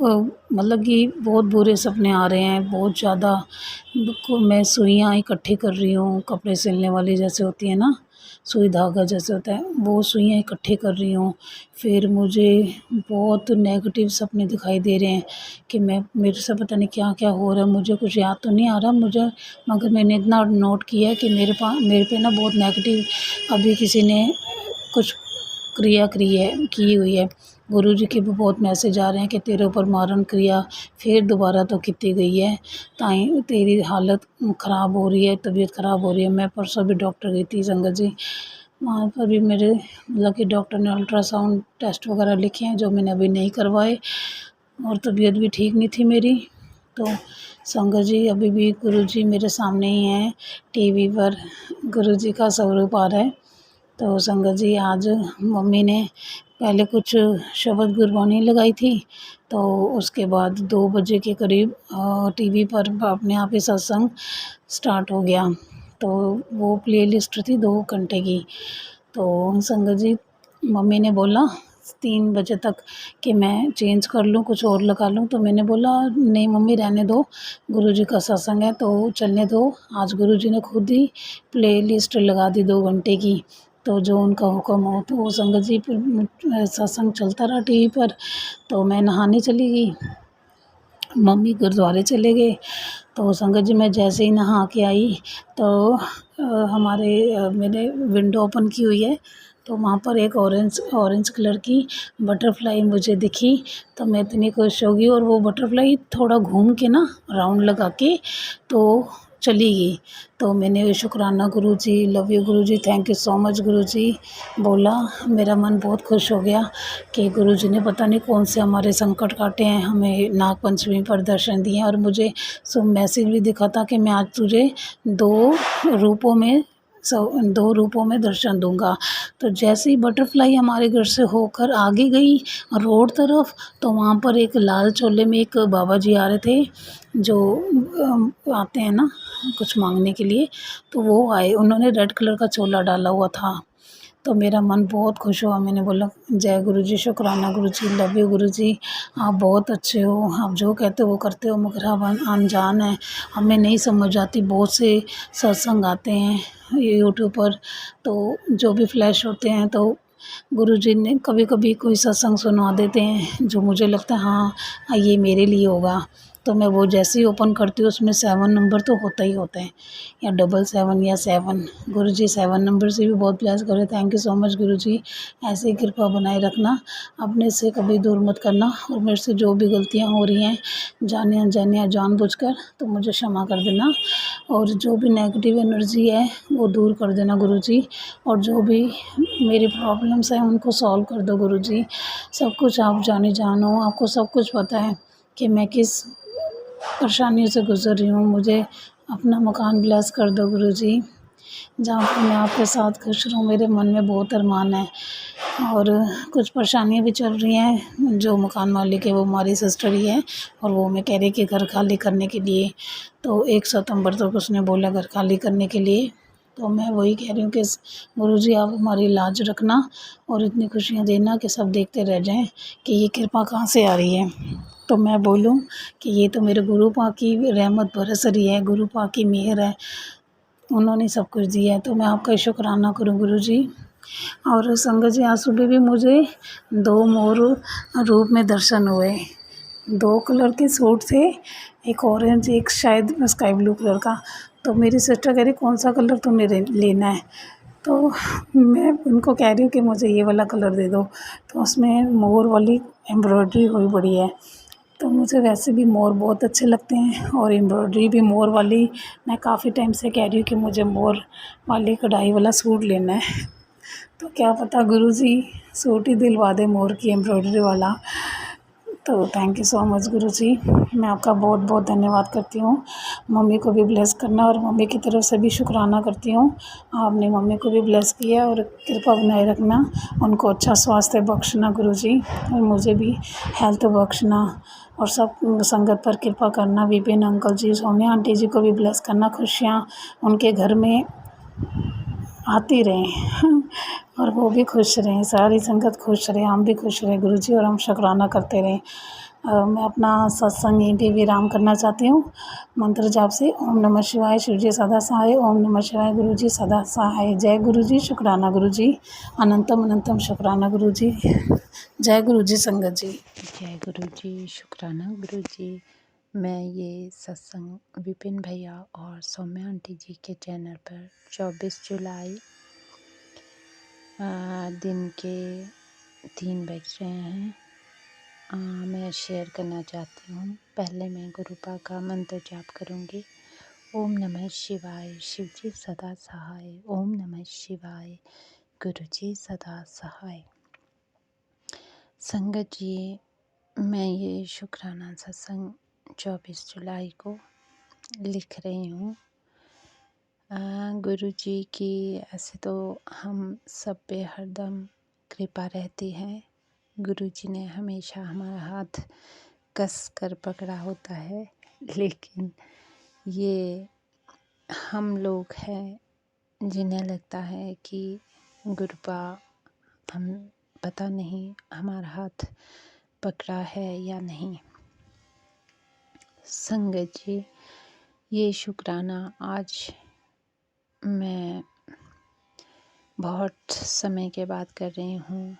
मतलब कि बहुत बुरे सपने आ रहे हैं, बहुत ज़्यादा। मैं सुइयाँ इकट्ठी कर रही हूँ, कपड़े सिलने वाली जैसे होती है ना, सुई धागा जैसे होता है, वो सुइयाँ इकट्ठी कर रही हूँ। फिर मुझे बहुत नेगेटिव सपने दिखाई दे रहे हैं कि मेरे से पता नहीं क्या क्या हो रहा है, मुझे कुछ याद तो नहीं आ रहा मुझे, मगर मैंने इतना नोट किया है कि मेरे पे ना बहुत नेगेटिव अभी किसी ने कुछ क्रिया की हुई है। गुरुजी के भी बहुत मैसेज आ रहे हैं कि तेरे ऊपर मारण क्रिया फिर दोबारा तो की गई है, ताई तेरी हालत ख़राब हो रही है, तबीयत ख़राब हो रही है। मैं परसों भी डॉक्टर गई थी संगत जी, वहाँ पर भी मेरे मतलब कि डॉक्टर ने अल्ट्रासाउंड टेस्ट वगैरह लिखे हैं जो मैंने अभी नहीं करवाए। और तबीयत भी ठीक नहीं थी मेरी। तो संगत जी अभी भी गुरुजी मेरे सामने ही हैं, टीवी पर गुरुजी का स्वरूप आ रहा है। तो संगत जी आज मम्मी ने पहले कुछ शबद गुरबानी लगाई थी, तो उसके बाद 2 बजे के करीब टीवी पर अपने आप ही सत्संग स्टार्ट हो गया। तो वो प्लेलिस्ट थी 2 घंटे की। तो संगत जी मम्मी ने बोला 3 बजे तक कि मैं चेंज कर लूँ, कुछ और लगा लूँ। तो मैंने बोला नहीं मम्मी रहने दो, गुरुजी का सत्संग है तो चलने दो। आज गुरुजी ने खुद ही प्लेलिस्ट लगा दी 2 घंटे की। तो जो उनका हुक्म हो, तो वो संगत जी फिर सत्संग चलता रहा टीवी पर। तो मैं नहाने चली गई, मम्मी गुरुद्वारे चले गए। तो संगत जी मैं जैसे ही नहा के आई तो मैंने विंडो ओपन की हुई है, तो वहाँ पर एक ऑरेंज कलर की बटरफ्लाई मुझे दिखी। तो मैं इतनी खुश हो गई, और वो बटरफ्लाई थोड़ा घूम के ना राउंड लगा के तो चली गई। तो मैंने शुक्राना Guruji, love you Guruji, thank you so much Guruji बोला। मेरा मन बहुत खुश हो गया कि गुरुजी ने पता नहीं कौन से हमारे संकट काटे हैं, हमें नाग पंचमी पर दर्शन दिए। और मुझे मैसेज भी दिखा था कि मैं आज तुझे 2 रूपों में दर्शन दूंगा। तो जैसे ही बटरफ्लाई हमारे घर से होकर आगे गई रोड तरफ, तो वहाँ पर एक लाल चोले में एक बाबा जी आ रहे थे, जो आते हैं ना कुछ मांगने के लिए। तो वो आए, उन्होंने रेड कलर का चोला डाला हुआ था। तो मेरा मन बहुत खुश हुआ। मैंने बोला जय गुरुजी, शुक्राना गुरुजी, लव यू गुरुजी, आप बहुत अच्छे हो, आप जो कहते हो वो करते हो, मगर आप अनजान हैं, हमें नहीं समझ आती। बहुत से सत्संग आते हैं यूट्यूब पर, तो जो भी फ्लैश होते हैं, तो गुरुजी ने कभी कभी कोई सत्संग सुना देते हैं जो मुझे लगता है हाँ ये मेरे लिए होगा। तो मैं वो जैसे ही ओपन करती हूँ उसमें 7 नंबर तो होता ही होता है, या 777 या 7। गुरुजी 7 नंबर से भी बहुत ब्लेस करे। थैंक यू सो मच गुरुजी, ऐसे ही कृपा बनाए रखना, अपने से कभी दूर मत करना। और मेरे से जो भी गलतियाँ हो रही हैं जाने अनजाने या जानबूझकर, तो मुझे क्षमा कर देना। और जो भी नेगेटिव एनर्जी है वो दूर कर देना गुरुजी। और जो भी मेरी प्रॉब्लम्स हैं उनको सॉल्व कर दो गुरुजी। सब कुछ आप जाने जानो, आपको सब कुछ पता है कि मैं किस परेशानियों से गुज़र रही हूँ। मुझे अपना मकान ब्लेस कर दो गुरुजी, जहाँ पर मैं आपके साथ खुश रहूँ। मेरे मन में बहुत अरमान है, और कुछ परेशानियाँ भी चल रही हैं। जो मकान मालिक है वो हमारी सिस्टर ही है, और वो मैं कह रही कि घर खाली करने के लिए, तो 1 सितंबर तक उसने बोला घर खाली करने के लिए। तो मैं वही कह रही हूँ कि गुरुजी आप हमारी लाज रखना, और इतनी खुशियाँ देना कि सब देखते रह जाएं कि ये कृपा कहाँ से आ रही है। तो मैं बोलूँ कि ये तो मेरे गुरु पाक की रहमत बरस रही है, गुरु पाक की मेहर है, उन्होंने सब कुछ दिया है। तो मैं आपका शुक्राना करूँ गुरुजी। और संगत जी आज सुबह भी मुझे 2 मोर रूप में दर्शन हुए। 2 कलर के सूट थे, एक ऑरेंज, एक शायद स्काई ब्लू कलर का। तो मेरी सिस्टर कह रही कौन सा कलर तुम्हें लेना है, तो मैं उनको कह रही हूँ कि मुझे ये वाला कलर दे दो। तो उसमें मोर वाली एम्ब्रॉयडरी हुई पड़ी है। तो मुझे वैसे भी मोर बहुत अच्छे लगते हैं, और एम्ब्रॉयडरी भी मोर वाली मैं काफ़ी टाइम से कह रही हूँ कि मुझे मोर वाली कढ़ाई वाला सूट लेना है। तो क्या पता गुरुजी सूट ही दिलवा दे मोर की एम्ब्रॉयडरी वाला। तो थैंक यू सो मच गुरुजी, मैं आपका बहुत बहुत धन्यवाद करती हूँ। मम्मी को भी ब्लेस करना, और मम्मी की तरफ से भी शुक्राना करती हूँ। आपने मम्मी को भी ब्लेस किया, और कृपा बनाए रखना, उनको अच्छा स्वास्थ्य बख्शना गुरुजी, और मुझे भी हेल्थ बख्शना, और सब संगत पर कृपा करना। विपिन अंकल जी, सौम्या आंटी जी को भी ब्लेस करना, खुशियाँ उनके घर में आती रहें और वो भी खुश रहें, सारी संगत खुश रहे, हम भी खुश रहें गुरुजी, और हम शुक्राना करते रहें। मैं अपना सत्संग यहीं पे विराम करना चाहती हूँ मंत्र जाप से। ओम नमः शिवाय, शिव जी सदा सहाय। ओम नमः शिवाय, गुरु जी सदा सहाय। जय गुरु जी, शुक्राना गुरु जी, अनंतम अनंतम शुक्राना गुरु जी। जय गुरु जी संगत जी। जय गुरु जी, शुक्राना गुरु जी। मैं ये सत्संग विपिन भैया और सौम्या आंटी जी के चैनल पर 24 जुलाई दिन के 3 बज रहे हैं, मैं शेयर करना चाहती हूँ। पहले मैं गुरु पाक का मंत्र जाप करूँगी। ओम नमः शिवाय, शिव जी सदा सहाय। ओम नमः शिवाय, गुरु जी सदा सहाय। संगत जी, मैं ये शुक्राना सत्संग 24 जुलाई को लिख रही हूँ। गुरु जी की ऐसे तो हम सब पे हरदम कृपा रहती है। गुरु जी ने हमेशा हमारा हाथ कस कर पकड़ा होता है, लेकिन ये हम लोग हैं जिन्हें लगता है कि गुरुपा हम पता नहीं हमारा हाथ पकड़ा है या नहीं। संगत जी, ये शुक्राना आज मैं बहुत समय के बाद कर रही हूँ।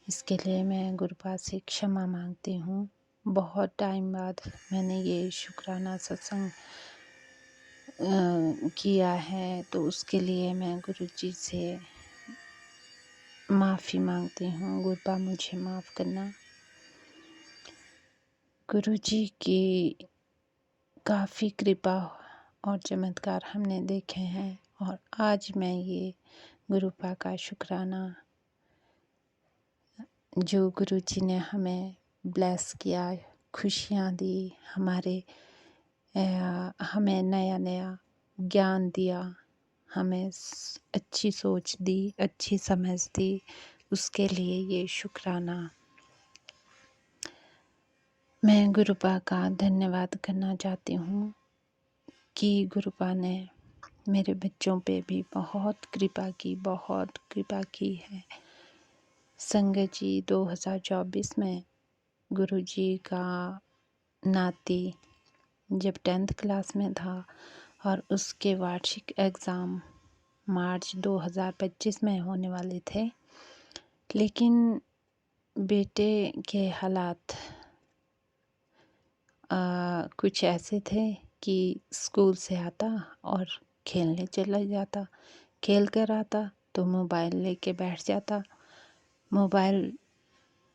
इसके लिए मैं गुरुपा से क्षमा मांगती हूँ। बहुत टाइम बाद मैंने ये शुक्राना सत्संग किया है, तो उसके लिए मैं गुरु जी से माफ़ी मांगती हूँ। गुरुपा मुझे माफ़ करना। गुरु जी की काफ़ी कृपा और चमत्कार हमने देखे हैं, और आज मैं ये गुरुपा का शुक्राना, जो गुरु जी ने हमें ब्लेस किया, खुशियाँ दी, हमें नया नया ज्ञान दिया, हमें अच्छी सोच दी, अच्छी समझ दी, उसके लिए ये शुक्राना मैं गुरुपा का धन्यवाद करना चाहती हूँ कि गुरुपा ने मेरे बच्चों पे भी बहुत कृपा की है। संगत जी, 2024 में गुरु जी का नाती जब 10th क्लास में था और उसके वार्षिक एग्ज़ाम मार्च 2025 में होने वाले थे, लेकिन बेटे के हालात कुछ ऐसे थे कि स्कूल से आता और खेलने चला जाता, खेल कर आता तो मोबाइल लेके बैठ जाता, मोबाइल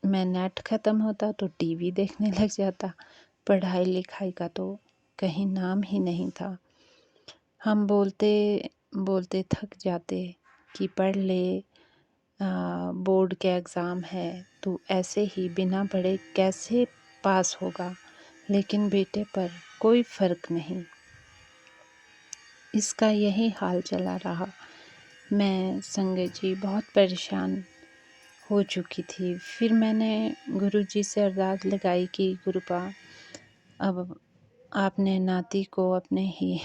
में नेट ख़त्म होता तो टीवी देखने लग जाता। पढ़ाई लिखाई का तो कहीं नाम ही नहीं था। हम बोलते बोलते थक जाते कि पढ़ ले, बोर्ड के एग्ज़ाम है, तो ऐसे ही बिना पढ़े कैसे पास होगा। लेकिन बेटे पर कोई फ़र्क नहीं, इसका यही हाल चला रहा। मैं संगत जी बहुत परेशान हो चुकी थी। फिर मैंने गुरु जी से अरदास लगाई कि गुरुपा, अब आपने नाती को अपने ही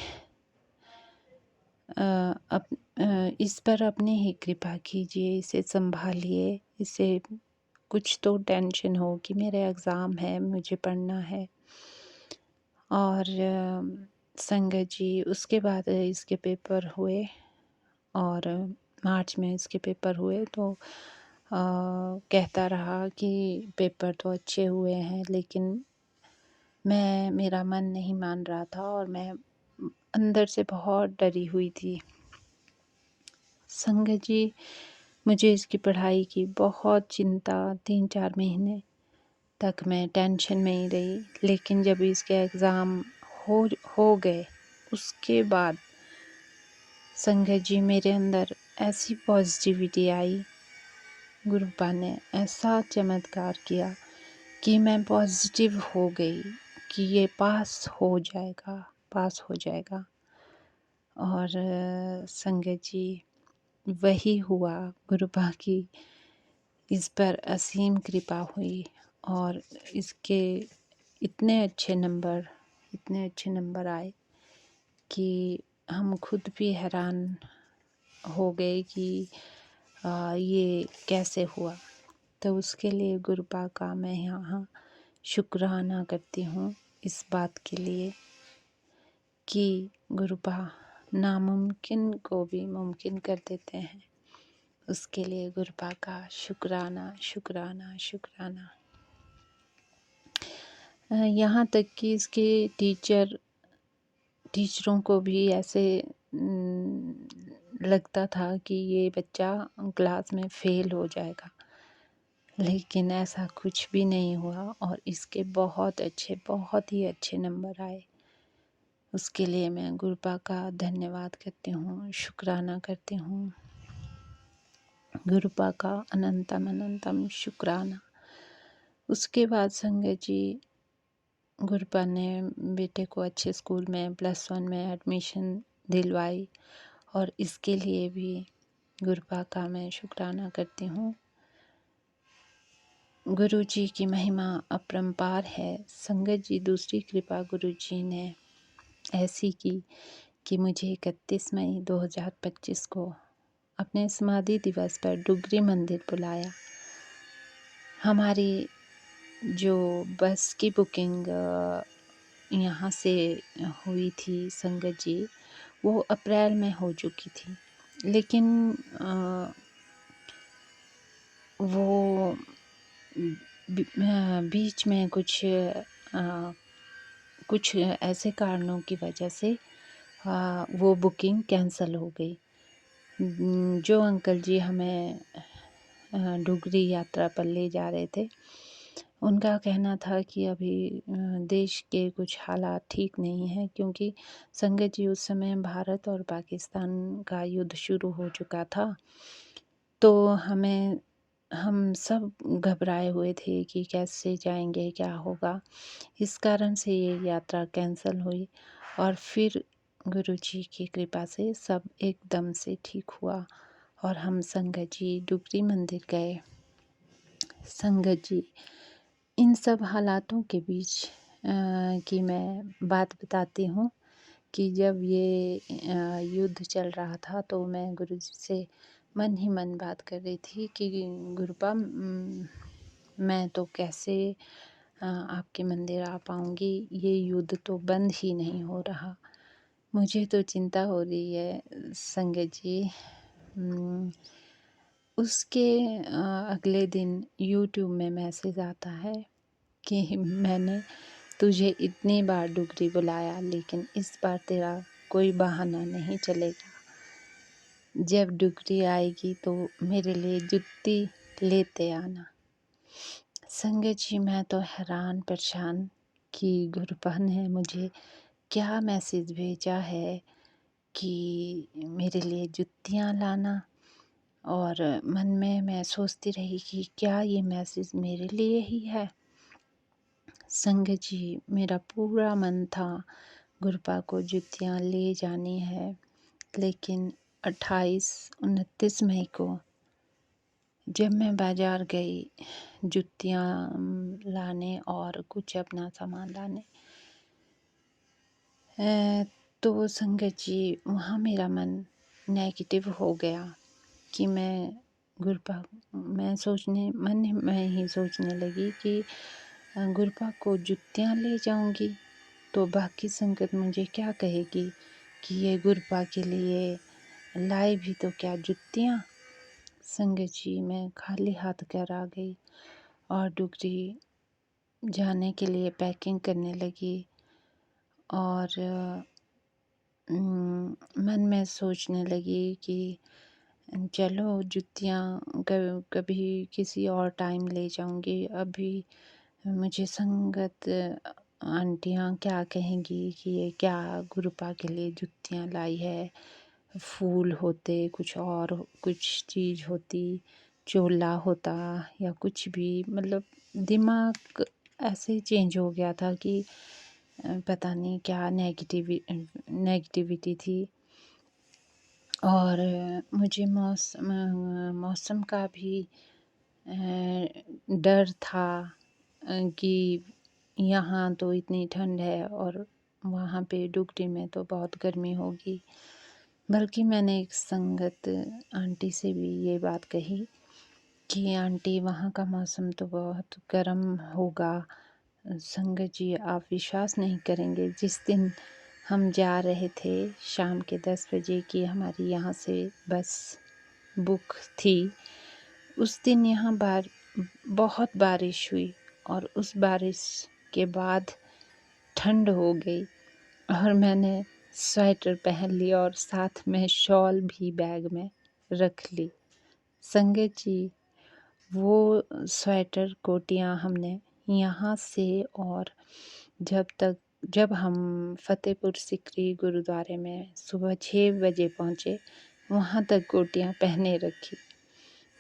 इस पर अपनी ही कृपा कीजिए, इसे संभालिए, इसे कुछ तो टेंशन हो कि मेरे एग्ज़ाम है, मुझे पढ़ना है। और संगत जी, उसके बाद इसके पेपर हुए और मार्च में इसके पेपर हुए, तो कहता रहा कि पेपर तो अच्छे हुए हैं, लेकिन मेरा मन नहीं मान रहा था और मैं अंदर से बहुत डरी हुई थी। संगत जी, मुझे इसकी पढ़ाई की बहुत चिंता, 3-4 महीने तक मैं टेंशन में ही रही। लेकिन जब इसके एग्ज़ाम हो गए, उसके बाद संगत जी मेरे अंदर ऐसी पॉजिटिविटी आई, गुरुपा ने ऐसा चमत्कार किया कि मैं पॉजिटिव हो गई कि ये पास हो जाएगा। और संगत जी, वही हुआ। गुरुपा की इस पर असीम कृपा हुई और इसके इतने अच्छे नंबर आए कि हम खुद भी हैरान हो गए कि ये कैसे हुआ। तो उसके लिए गुरुपा का मैं यहाँ शुक्राना करती हूँ, इस बात के लिए कि गुरुपा नामुमकिन को भी मुमकिन कर देते हैं। उसके लिए गुरुपा का शुक्राना। यहाँ तक कि इसके टीचरों को भी ऐसे लगता था कि ये बच्चा क्लास में फ़ेल हो जाएगा, लेकिन ऐसा कुछ भी नहीं हुआ और इसके बहुत ही अच्छे नंबर आए। उसके लिए मैं गुरुपा का धन्यवाद करती हूँ, शुक्राना करती हूँ। गुरुपा का अनंतम शुक्राना। उसके बाद संगत जी गुरपा ने बेटे को अच्छे स्कूल में +1 में एडमिशन दिलवाई और इसके लिए भी गुरपा का मैं शुक्राना करती हूँ। गुरु जी की महिमा अपरंपार है। संगत जी दूसरी कृपा गुरु जी ने ऐसी की कि मुझे 31 मई 2025 को अपने समाधि दिवस पर डुगरी मंदिर बुलाया। हमारी जो बस की बुकिंग यहाँ से हुई थी संगत जी, वो अप्रैल में हो चुकी थी, लेकिन वो बीच में कुछ ऐसे कारणों की वजह से वो बुकिंग कैंसिल हो गई। जो अंकल जी हमें डुगरी यात्रा पर ले जा रहे थे, उनका कहना था कि अभी देश के कुछ हालात ठीक नहीं हैं, क्योंकि संगत जी उस समय भारत और पाकिस्तान का युद्ध शुरू हो चुका था। तो हम सब घबराए हुए थे कि कैसे जाएंगे, क्या होगा। इस कारण से ये यात्रा कैंसिल हुई और फिर गुरु जी की कृपा से सब एकदम से ठीक हुआ और हम संगत जी डुगरी मंदिर गए। संगत जी इन सब हालातों के बीच की मैं बात बताती हूँ कि जब ये युद्ध चल रहा था तो मैं गुरु जी से मन ही मन बात कर रही थी कि गुरुपा मैं तो कैसे आपके मंदिर आ पाऊँगी, ये युद्ध तो बंद ही नहीं हो रहा, मुझे तो चिंता हो रही है संगत जी। उसके अगले दिन यूट्यूब में मैसेज आता है कि मैंने तुझे इतनी बार डुगरी बुलाया, लेकिन इस बार तेरा कोई बहाना नहीं चलेगा। जब डुगरी आएगी तो मेरे लिए जुत्ती लेते आना। संगत जी मैं तो हैरान परेशान कि गुरुपा ने मुझे क्या मैसेज भेजा है कि मेरे लिए जुत्तियाँ लाना, और मन में मैं सोचती रही कि क्या ये मैसेज मेरे लिए ही है। संगत जी मेरा पूरा मन था गुरुपा को जुत्तियाँ ले जानी है, लेकिन 28-29 मई को जब मैं बाज़ार गई जुत्तियाँ लाने और कुछ अपना सामान लाने, तो संगत जी वहाँ मेरा मन नेगेटिव हो गया कि मैं मन में ही सोचने लगी कि गुरुपा को जुत्तियाँ ले जाऊंगी तो बाकी संगत मुझे क्या कहेगी कि ये गुरुपा के लिए लाई भी तो क्या जुत्तियाँ। संगत जी मैं खाली हाथ घर आ गई और डुगरी जाने के लिए पैकिंग करने लगी और मन में सोचने लगी कि चलो जुत्तियाँ कभी किसी और टाइम ले जाऊंगी, अभी मुझे संगत आंटियाँ क्या कहेंगी कि ये क्या गुरुपा के लिए जुत्तियाँ लाई है। फूल होते, कुछ और कुछ चीज़ होती, चोला होता या कुछ भी, मतलब दिमाग ऐसे चेंज हो गया था कि पता नहीं क्या नेगेटिविटी थी। और मुझे मौसम का भी डर था कि यहाँ तो इतनी ठंड है और वहाँ पे डुगरी में तो बहुत गर्मी होगी। बल्कि मैंने एक संगत आंटी से भी ये बात कही कि आंटी वहाँ का मौसम तो बहुत गर्म होगा। संगत जी आप विश्वास नहीं करेंगे, जिस दिन हम जा रहे थे शाम के 10 बजे की हमारी यहाँ से बस बुक थी, उस दिन यहाँ बहुत बारिश हुई और उस बारिश के बाद ठंड हो गई और मैंने स्वेटर पहन ली और साथ में शॉल भी बैग में रख ली। संगत जी वो स्वेटर कोटियाँ हमने यहाँ से और जब हम फतेहपुर सिकरी गुरुद्वारे में सुबह 6 बजे पहुँचे, वहाँ तक कोटियाँ पहने रखी।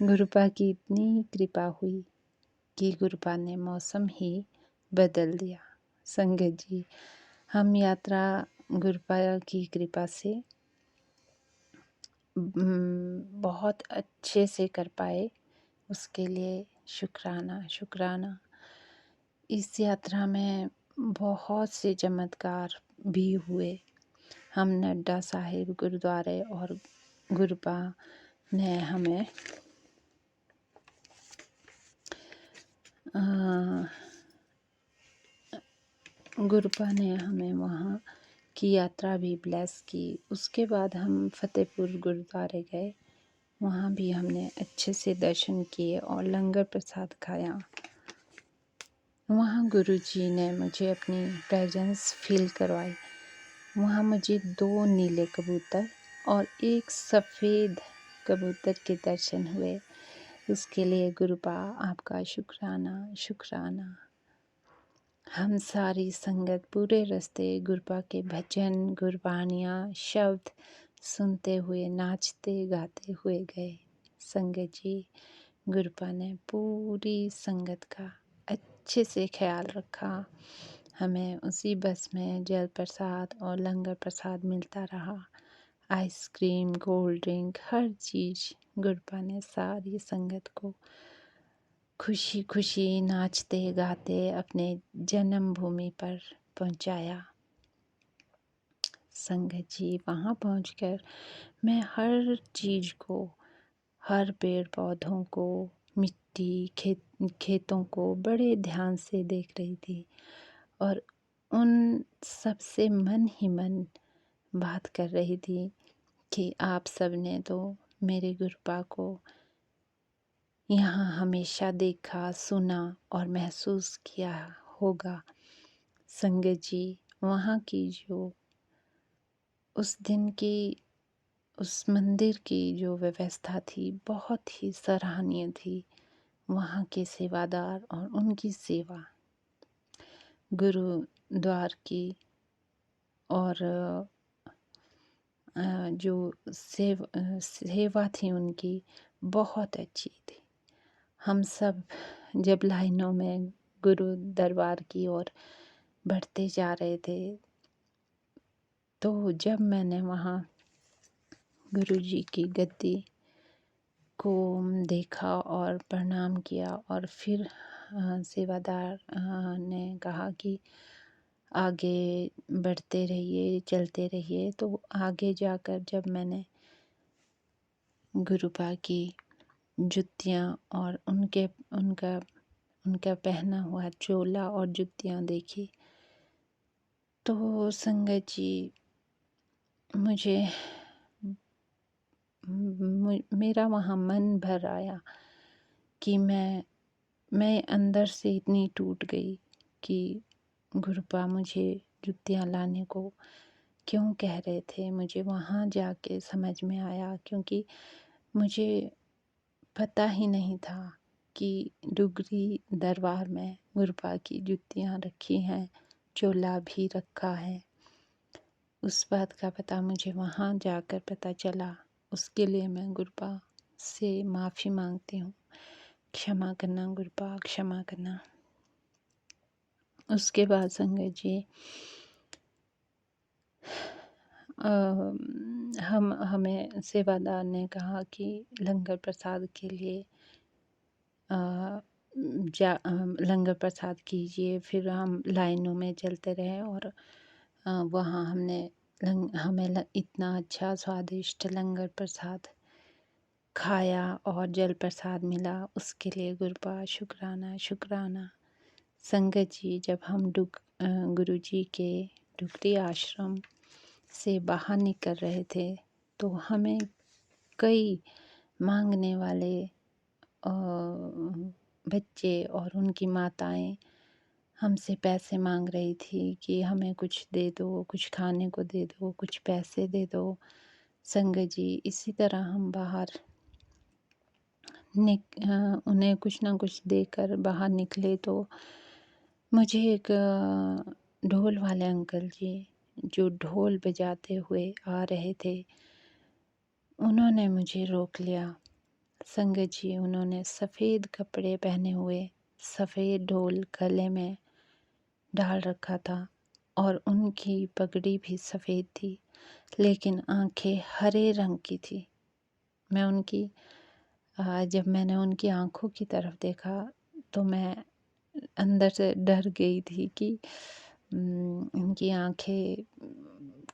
गुरुपा की इतनी कृपा हुई कि गुरुपा ने मौसम ही बदल दिया। संगत जी, हम यात्रा गुरुपा की कृपा से बहुत अच्छे से कर पाए, उसके लिए शुक्राना शुक्राना। इस यात्रा में बहुत से चमत्कार भी हुए। हम नड्डा साहिब गुरुद्वारे और गुरुपा ने हमें गुरुपा ने हमें वहाँ की यात्रा भी ब्लेस की। उसके बाद हम फतेहपुर गुरुद्वारे गए, वहाँ भी हमने अच्छे से दर्शन किए और लंगर प्रसाद खाया। वहाँ गुरुजी ने मुझे अपनी प्रेजेंस फील करवाई। वहाँ मुझे 2 नीले कबूतर और 1 सफ़ेद कबूतर के दर्शन हुए। उसके लिए गुरुपा आपका शुक्राना शुक्राना। हम सारी संगत पूरे रास्ते गुरुपा के भजन गुरबानियाँ शब्द सुनते हुए नाचते गाते हुए गए। संगत जी, गुरुपा ने पूरी संगत का अच्छे से ख्याल रखा। हमें उसी बस में जल प्रसाद और लंगर प्रसाद मिलता रहा। आइसक्रीम, कोल्ड ड्रिंक, हर चीज़ गुरुपा ने सारी संगत को खुशी खुशी नाचते गाते अपने जन्मभूमि पर पहुंचाया। संगत जी, वहाँ पहुंचकर मैं हर चीज़ को, हर पेड़ पौधों को, मिट्टी, खेतों को बड़े ध्यान से देख रही थी और उन सब से मन ही मन बात कर रही थी कि आप सब ने तो मेरे गुरुपा को यहाँ हमेशा देखा, सुना और महसूस किया होगा। संगत जी, वहाँ की जो उस दिन की उस मंदिर की जो व्यवस्था थी बहुत ही सराहनीय थी। वहाँ के सेवादार और उनकी सेवा, गुरुद्वार की और जो सेवा थी उनकी बहुत अच्छी थी। हम सब जब लाइनों में गुरु दरबार की ओर बढ़ते जा रहे थे, तो जब मैंने वहाँ गुरुजी की गद्दी को देखा और प्रणाम किया और फिर सेवादार ने कहा कि आगे बढ़ते रहिए, चलते रहिए, तो आगे जाकर जब मैंने गुरुपा की जुतियाँ और उनका पहना हुआ चोला और जुतियाँ देखी, तो संगत जी मेरा वहाँ मन भर आया कि मैं अंदर से इतनी टूट गई कि गुरुपा मुझे जुतियाँ लाने को क्यों कह रहे थे। मुझे वहाँ जाके समझ में आया, क्योंकि मुझे पता ही नहीं था कि डुगरी दरबार में गुरुपा की जुतियाँ रखी हैं, चोला भी रखा है। उस बात का पता मुझे वहाँ जाकर पता चला। उसके लिए मैं गुरुपा से माफ़ी मांगती हूँ। क्षमा करना गुरुपा, क्षमा करना। उसके बाद संगत जी हमें सेवादार ने कहा कि लंगर प्रसाद के लिए लंगर प्रसाद कीजिए। फिर हम लाइनों में चलते रहे और वहाँ हमें इतना अच्छा स्वादिष्ट लंगर प्रसाद खाया और जल प्रसाद मिला। उसके लिए गुरुपा शुक्राना शुक्राना। संगत जी, जब हम गुरुजी के डुगरी आश्रम से बाहर निकल रहे थे, तो हमें कई मांगने वाले बच्चे और उनकी माताएं हमसे पैसे मांग रही थी कि हमें कुछ दे दो, कुछ खाने को दे दो, कुछ पैसे दे दो। संगत जी, इसी तरह हम बाहर उन्हें कुछ ना कुछ देकर बाहर निकले, तो मुझे एक ढोल वाले अंकल जी जो ढोल बजाते हुए आ रहे थे, उन्होंने मुझे रोक लिया। संगत जी, उन्होंने सफ़ेद कपड़े पहने हुए सफ़ेद ढोल गले में डाल रखा था और उनकी पगड़ी भी सफ़ेद थी, लेकिन आंखें हरे रंग की थी। जब मैंने उनकी आंखों की तरफ देखा तो मैं अंदर से डर गई थी कि इनकी आंखें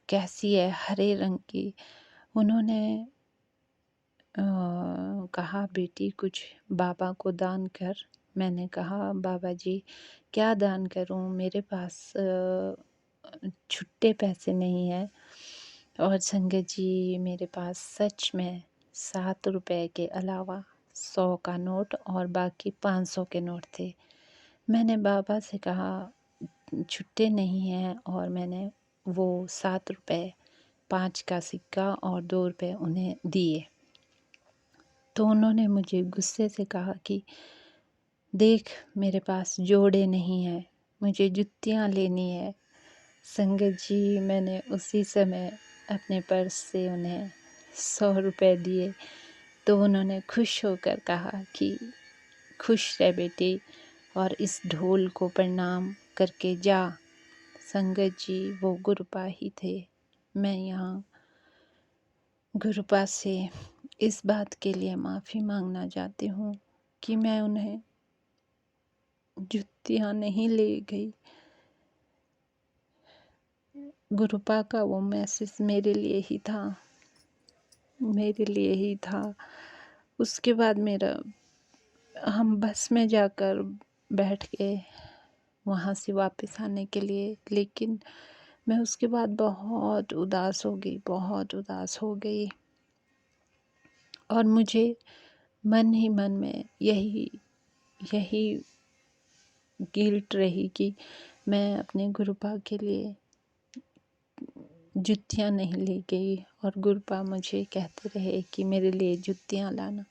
कैसी है, हरे रंग की। उन्होंने कहा, बेटी कुछ बाबा को दान कर। मैंने कहा, बाबा जी क्या दान करूं, मेरे पास छुट्टे पैसे नहीं है। और संगत जी, मेरे पास सच में 7 रुपए के अलावा 100 का नोट और बाकी 500 के नोट थे। मैंने बाबा से कहा छुट्टे नहीं हैं, और मैंने वो 7 रुपए, 5 का सिक्का और 2 रुपए उन्हें दिए। तो उन्होंने मुझे गुस्से से कहा कि देख, मेरे पास जोड़े नहीं है, मुझे जुत्तियाँ लेनी है। संगत जी, मैंने उसी समय अपने पर्स से उन्हें 100 रुपए दिए। तो उन्होंने खुश होकर कहा कि खुश रह बेटी, और इस ढोल को प्रणाम करके जा। संगत जी, वो गुरुपा ही थे। मैं यहाँ गुरुपा से इस बात के लिए माफ़ी मांगना चाहती हूँ कि मैं उन्हें जुत्तियाँ नहीं ले गई। गुरुपा का वो मैसेज मेरे लिए ही था, मेरे लिए ही था। उसके बाद हम बस में जाकर बैठ गए वहाँ से वापस आने के लिए, लेकिन मैं उसके बाद बहुत उदास हो गई, बहुत उदास हो गई। और मुझे मन ही मन में यही गिल्ट रही कि मैं अपने गुरुपा के लिए जुत्तियाँ नहीं ले गई, और गुरुपा मुझे कहते रहे कि मेरे लिए जुत्तियाँ लाना।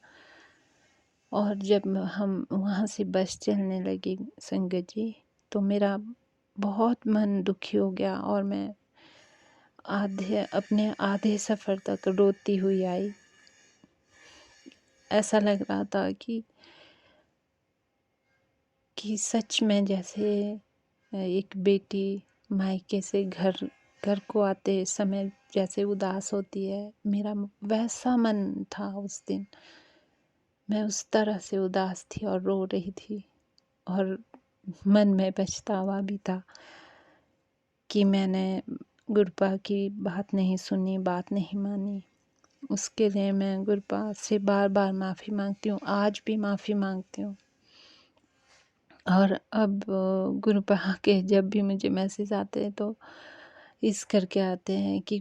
और जब हम वहाँ से बस चलने लगी संगत जी, तो मेरा बहुत मन दुखी हो गया, और मैं अपने आधे सफ़र तक रोती हुई आई। ऐसा लग रहा था कि सच में जैसे एक बेटी मायके से घर को आते समय जैसे उदास होती है, मेरा वैसा मन था उस दिन। मैं उस तरह से उदास थी और रो रही थी, और मन में पछतावा भी था कि मैंने गुरुपा की बात नहीं सुनी, बात नहीं मानी। उसके लिए मैं गुरुपा से बार बार माफ़ी मांगती हूँ, आज भी माफ़ी मांगती हूँ। और अब गुरुपा के जब भी मुझे मैसेज आते हैं तो इस करके आते हैं कि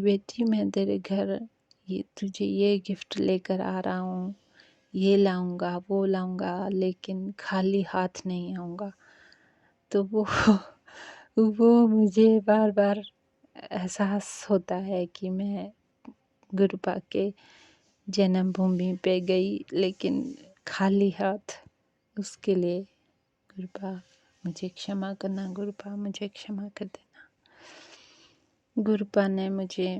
बेटी, मैं तेरे घर तुझे ये गिफ्ट लेकर आ रहा हूँ, ये लाऊंगा, वो लाऊंगा, लेकिन खाली हाथ नहीं आऊँगा। तो वो मुझे बार बार एहसास होता है कि मैं गुरुपा के जन्मभूमि पे गई, लेकिन खाली हाथ। उसके लिए गुरुपा मुझे क्षमा करना, गुरुपा मुझे क्षमा कर देना। गुरुपा ने मुझे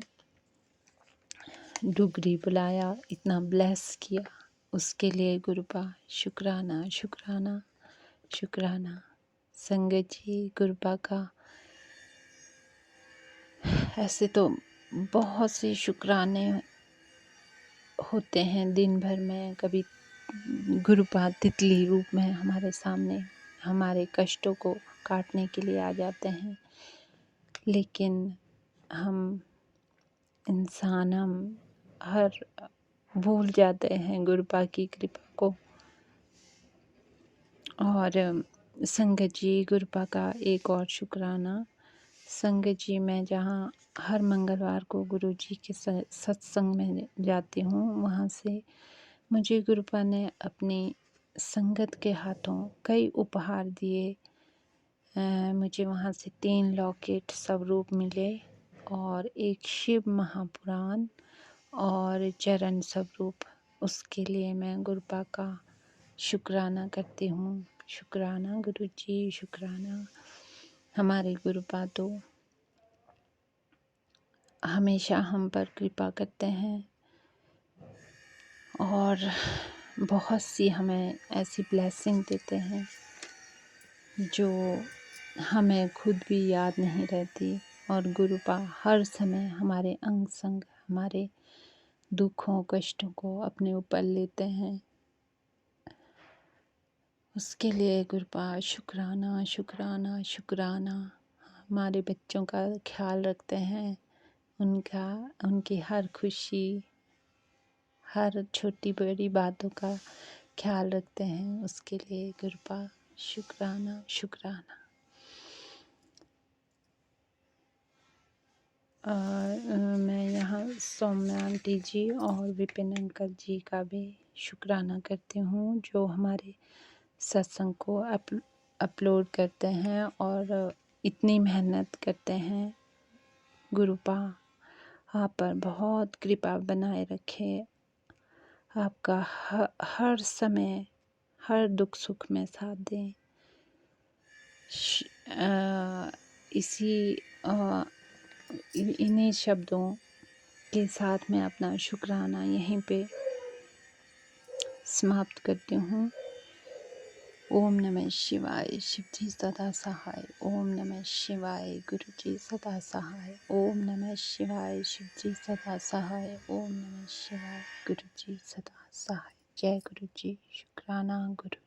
डुगरी बुलाया, इतना ब्लेस किया, उसके लिए गुरुपा शुक्राना, शुक्राना, शुक्राना। संगत जी, गुरुपा का ऐसे तो बहुत से शुक्राने होते हैं दिन भर में। कभी गुरुपा तितली रूप में हमारे सामने हमारे कष्टों को काटने के लिए आ जाते हैं, लेकिन हम इंसान हर भूल जाते हैं गुरुपा की कृपा को। और संगत जी, गुरुपा का एक और शुक्राना। संगत जी, मैं जहाँ हर मंगलवार को गुरु जी के सत्संग में जाती हूँ, वहाँ से मुझे गुरुपा ने अपनी संगत के हाथों कई उपहार दिए। मुझे वहाँ से 3 लॉकेट स्वरूप मिले, और एक शिव महापुराण और चरण स्वरूप। उसके लिए मैं गुरुपा का शुक्राना करती हूँ। शुक्राना गुरु जी, शुक्राना। हमारे गुरुपा तो हमेशा हम पर कृपा करते हैं, और बहुत सी हमें ऐसी ब्लेसिंग देते हैं जो हमें खुद भी याद नहीं रहती, और गुरुपा हर समय हमारे अंग संग हमारे दुखों कष्टों को अपने ऊपर लेते हैं। उसके लिए गुरुपा शुक्राना शुक्राना शुक्राना। हमारे बच्चों का ख्याल रखते हैं, उनकी हर खुशी, हर छोटी बड़ी बातों का ख्याल रखते हैं। उसके लिए गुरुपा शुक्राना शुक्राना। और मैं यहाँ सौम्या आंटी जी और विपिन अंकल जी का भी शुक्राना करती हूँ, जो हमारे सत्संग को अपलोड करते हैं और इतनी मेहनत करते हैं। गुरुपा आप पर बहुत कृपा बनाए रखे, आपका हर समय हर दुख सुख में साथ दें। इन्हीं शब्दों के साथ मैं अपना शुक्राना यहीं पे समाप्त करती हूँ। ओम नमः शिवाय, शिव जी सदा सहाय। ओम नमः शिवाय, गुरु जी सदा सहाय। ओम नमः शिवाय, शिव जी सदा सहाय। ओम नमः शिवाय, गुरु जी सदा सहाय। जय गुरु जी। शुक्राना गुरु।